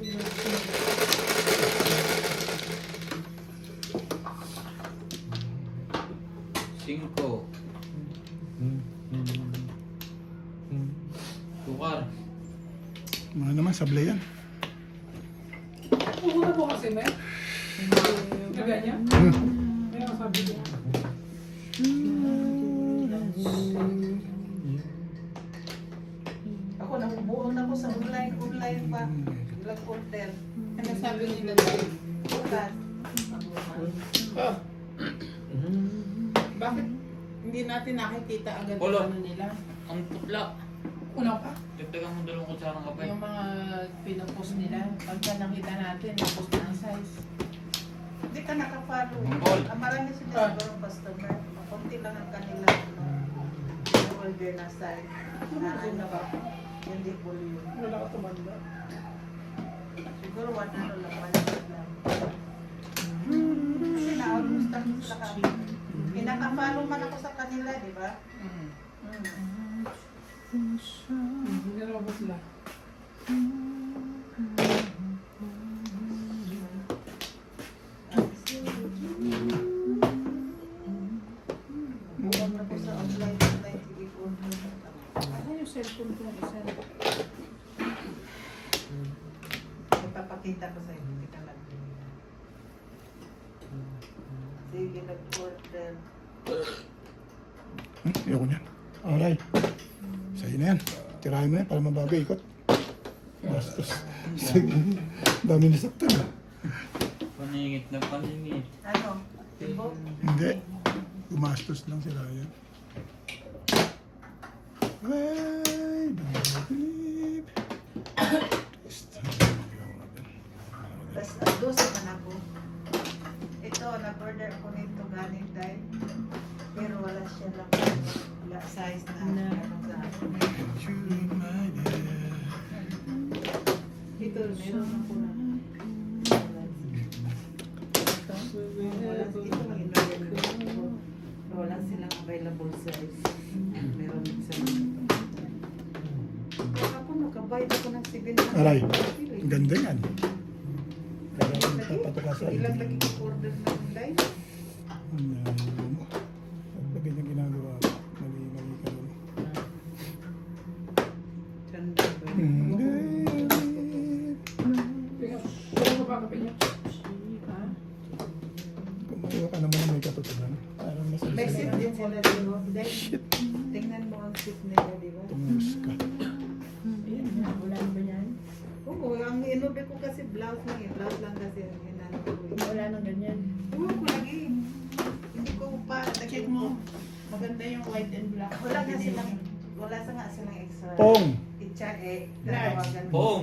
Cinco. Tukar. Mga naman, sablay yan. Pupunta po kasi, Mer. Ganyan. Kaya ang sabi ko. Ako nabubuong na ko sa online pa. Vlog order. Ano sabi nila dito? Bukas. Oh. Bakit hindi natin nakikita agad Wala. ano nila? Ang putla. Una pa, Dagdagan mo 2 kutsarang kape. yung mga pinapost nila, pagka nakita natin, post na ang size. Hindi ka nakapalo. All. Marami sila siguro customer. Kunti lang ang kanila. Order na style. Na ano ba? Hindi po yun. Wala ka tumanda. Siguro 1 ano lang. 1 lang. Kasi na-almost na kami. Pinaka-follow man ako sa kanila, di ba? Hindi na sila. Ano yung cellphone ko? Isa na. Ipapakita ko sa'yo. Hindi ka lang. Sige, nag-order. Ayoko niyan. Alright. Sa'yo na yan. Tirahin mo yan para mabago ikot. Bastos. Sige. Dami na saktan. Paningit na paningit. Ano? Tibo? Hindi. Gumastos lang si Ryan. Ay, don't believe. Tapos, dosa man ako. Ito, nag-order ko nito galing dahil. Pero wala siya lang size na ano sa akin. Ito, meron ako na. Wala silang available size. Meron sa kaya ako nakabayad ako ng 700. Aray. Ang ganda yan. Kaya kung papatuka sa Ilang lagi order ng online? Pag ganyan ginagawa ko, mali ka nun. Tanda ba? Kaya ko ba kapit niya? Ha? Kumuha ka naman ng may katutunan. Parang mas May seat din sila dito. Dahil tingnan mo ang seat nila, di ba? tumus ka. Ayan, wala na ba yan? Oo, ang inubi ko kasi blouse lang eh. Blouse lang kasi ang inano ko eh. Wala nang ganyan. Oo, ko lagi. Hindi ko pa. Check mo. Maganda yung white and black. Wala sa nga silang extra. Pong! Itcha eh. Tatawagan mo. Pong!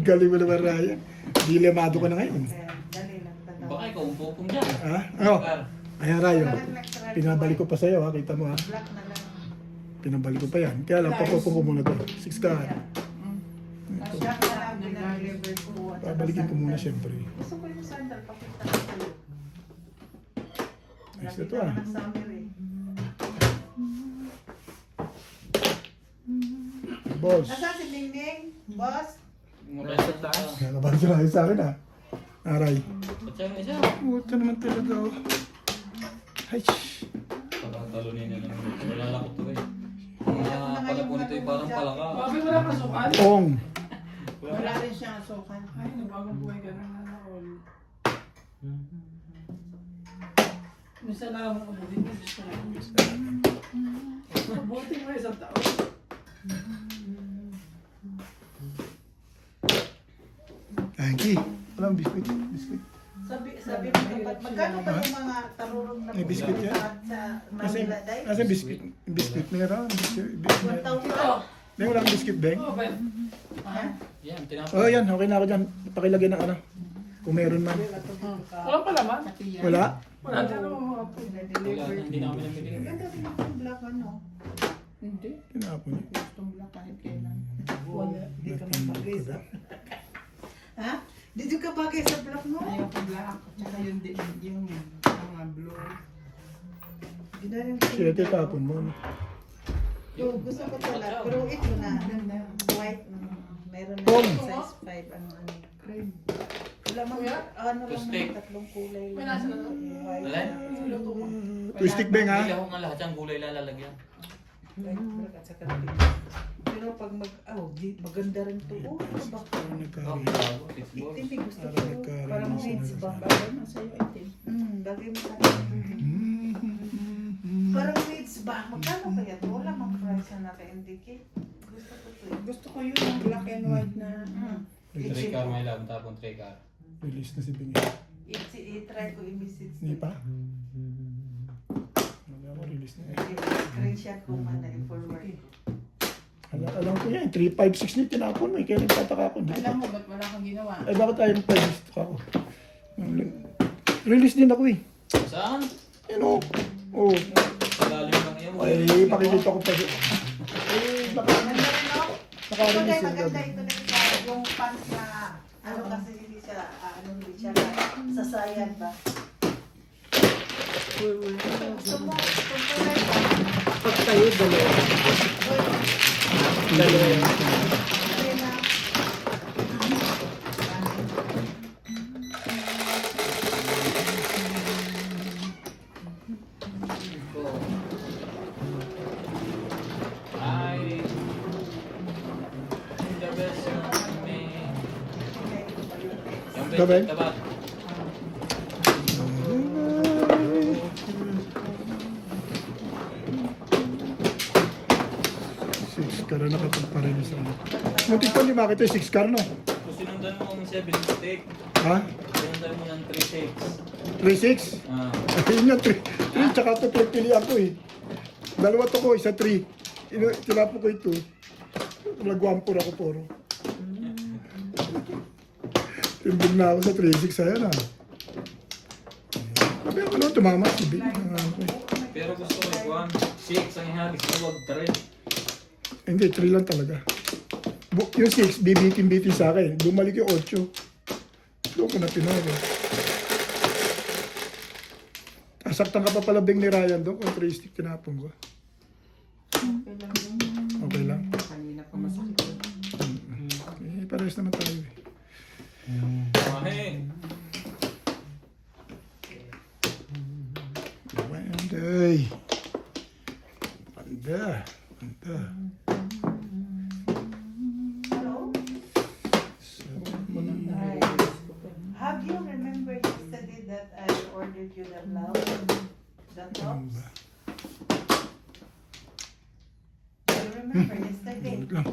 Galing mo naman, Ryan. Dilemado ka na ngayon. Kaya, dali lang. Baka Tatawagan. ikaw ang pupong dyan. Ha? Ano? Car. Ayan, Ryan. Wala nang extra. Pinabalik ko pa sa'yo, ha? Kita mo, ha? Black na lang. Pinabalik ko pa yan. Kaya lang, papupong ko muna to. 6 ka. Black na lang pinag-deliver ko. at saka Babalikin ko muna, sandal. syempre. Gusto ko yung sandal. Pakita ko sa'yo. Ayos na Lagi to, ka ha? ng summer eh. Boss. Nasaan si Ningning? Boss? Mura sa taas. Kakabahan si Ryan sa akin, ha? Aray. Ba't siya may isa? Puta naman talaga, oh. Ay, shh. Parang talunin na lang. Wala lakot to eh. Mga pala po nito yung parang palaka. Bakit wala pasukan? Pong! Wala rin siyang asukan. Ay, nagbagong buhay ka na na all. Minsan na lang ako din. Gusto na lang. Buti mo isang taon. Thank you. Walang biskuit. Biskuit. Sabi mo dapat, magkano ba yung mga tarurong na May biscuit yan? sa Kasi, Manila day? kasi biskuit. Biskuit meron. Biskuit. 1,000? Ito. May walang biskuit, Beng. Oh, Ben. Ha? Yan, tinapos. Oh, yan. Okay na ako dyan. Pakilagay ng ano. Kung meron man. Walang palaman. Wala. Wala din ako mga po. Wala, hindi na kami nabili. Ganda rin yung black ano. Hindi. Tinapon niya. Gustong black kahit kailan. Wala. Hindi ka mabagay sa... Ha? Dito ka bagay sa black mo? Ayaw ko black. Tsaka yung mga blue. Hindi na rin. Siya tapon mo. Oh, gusto ko talaga. Pero ito na. White. Meron na Pong. size 5. Ano ano. Cream. Wala mang Kuya? ano lang Steak. mga tatlong kulay. May nasa na White. Alay? Luto ko. Twistic, Beng, ha? Hindi ako nga lahat yung gulay lalagyan. White black at saka pink. Pero pag maganda rin to. Oh, ano ba? Parang Oh, nagkaroon. bago, fishball. Itim eh, gusto ko. Parang nagkaroon. Parang weeds ba? Bagay na sa'yo itim. Bagay mo sa Mm. Parang weeds ba? Magkano kaya to? Wala mang price na naka-indicate. Gusto ko to eh. Gusto ko yung black and white na. Three car may lab, tapon three car. Release na si Beng. I-try ko i-visit. Hindi pa? Wala ako release na. Screenshot ko man na i-forward ko. Alam ko yan. 356 na tinapon mo. Kaya nagtataka ako. Alam mo, ba't wala kang ginawa? Ay, bakit tayo nag-release ako? Release din ako eh. Saan? Yan o. Oh. Malalim lang yun. Ay, pakikita ko pa siya. Maganda rin no? Ito Naka-release dahil yun. maganda ito na yung pants na ano kasi hindi siya sasayan ba? Gusto mo, kung kulay ba? Pag tayo, dalawa. Dalawa yan. Kulay na. Gabay? Tabat. Six car na nakapagparin sa ano. Muntik pa, hindi makita yung 6 car, no? Kung sinundan mo ang 7 stick, Ha? sinundan mo ng 3-6. 3-6? Ah. Ayun nga, 3 tsaka ito pilihan ko eh. Dalawa to ko, isa 3. Tinapo ko ito. Nagwampur ako puro. Timbig na ako sa 3-6, ayan ah. Sabi ako naman, tumama. Sabi, Pero gusto ko ikuan. 6 ang ihagis mo, wag 3. hindi, 3 lang talaga. Yung 6, bibitin-bitin sa akin. Bumalik yung 8. Doon ko na pinag. Asaktan ka pa pala bing ni Ryan doon kung 3 stick tinapon ko. Okay lang yun. Okay lang. Kanina pa masakit yun. Eh, parehas naman tayo eh. Mahe. Wendy. Panda. Panda. Hello? Have you remembered yesterday that I ordered you the blouse? The tops? You remember yesterday? Balik lang.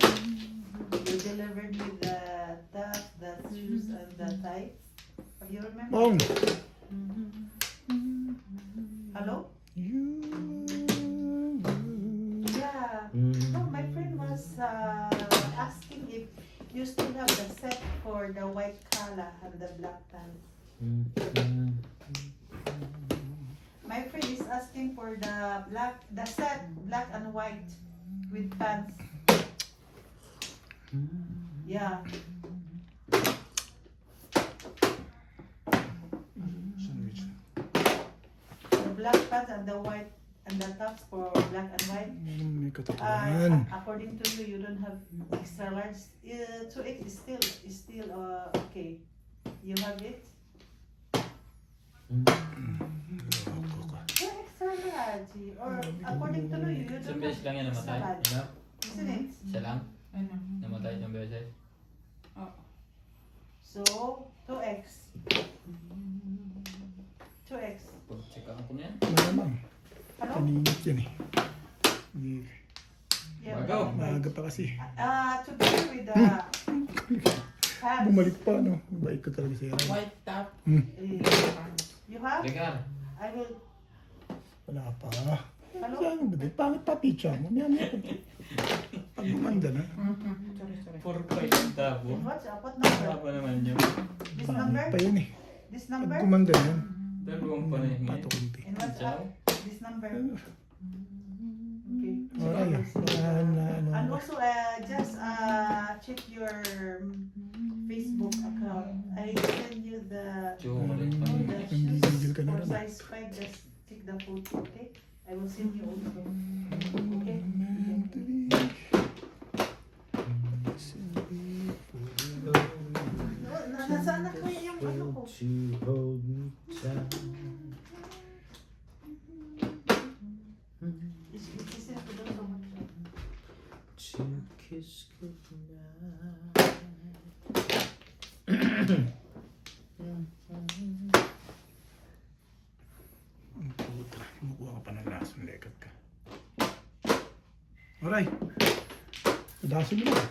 You delivered me the tops, the shoes, and the tights. Have you remember? Bong. Hello? You. Yeah. No, my friend was asking if you still have the set for the white collar and the black pants. My friend is asking for the set, black and white, with pants. Yeah. Sandwich. The black pants and the white and the tops for black and white. May katotohanan. According to you, you don't have extra large. 2X is still okay. You have it? Yeah, extra large. Or according to you, you Isang don't beses lang yan have extra namatay. large. Enough? Isn't it? Isa lang? Ano? Namatay isang beses. So 2X. 2X. Pag-check ako na yan. Malamang. Hello? Paninit yan eh. Hindi. Yeah. Magaw. Maaga pa kasi. Together with the pants. Bumalik pa, no? Bait ko talaga siya. White top. You have? Regar. I will. Wala pa. Hello? Saan ba din? Pangit pa picture mo. Maya pag gumanda na. For fight ang tabo. What number? Tabo naman yun. This Pangit number? pa yun eh. This Pag number? gumanda yan. Dalawang pa na yun. Patukunti. And what's up? This number? Okay. Alright. And also, just check your Facebook account. I send you the Chocolate pa the yun. shoes Gigil ka na for rin. size 5. Just check the photo, okay? I will send you also. Okay? Nasaan na kaya yung ano ko? Isip ko doon sa mga. Puta. Kumukuha ka pa ng lasong lekat ka. Alright. Padasin mo na.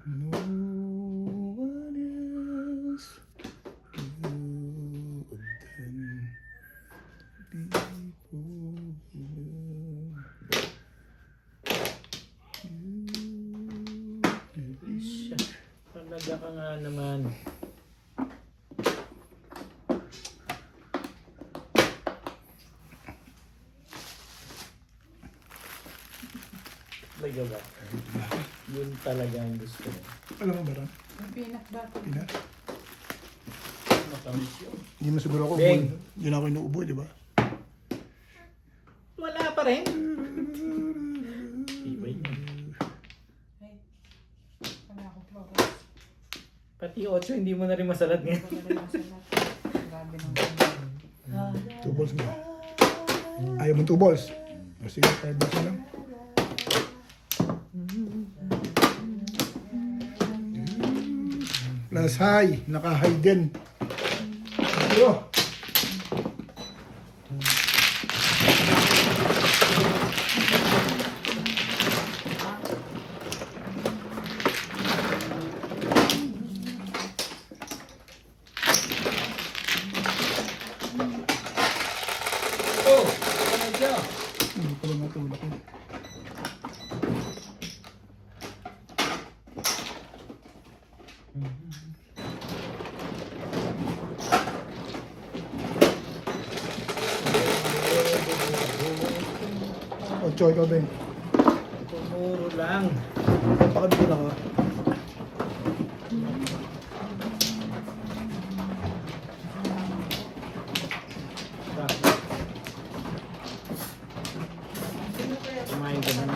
No one else good than people you. Talaga ka nga naman. Talaga ba? Yun talaga ang gusto mo. Alam mo ba rin? Yung peanut butter. Pina? Matamis yun. Hindi mo siguro ako Beng. uboy. Yun ako inuuboy, di ba? Wala pa rin. Ibay niya. Wala akong flowers. Pati 8, hindi mo na rin masalat ngayon. Wala rin sa lahat. Grabe ng 2 balls mo. Ayaw mo 2 balls. O sige, 5 balls na lang. Plus high. Naka-high din. Yo. Oh! Ano siya? Hindi pala matulak yun. Ocho, ikaw ba yun? Tumuro lang. Pakabigyan ako. Kumain ka na.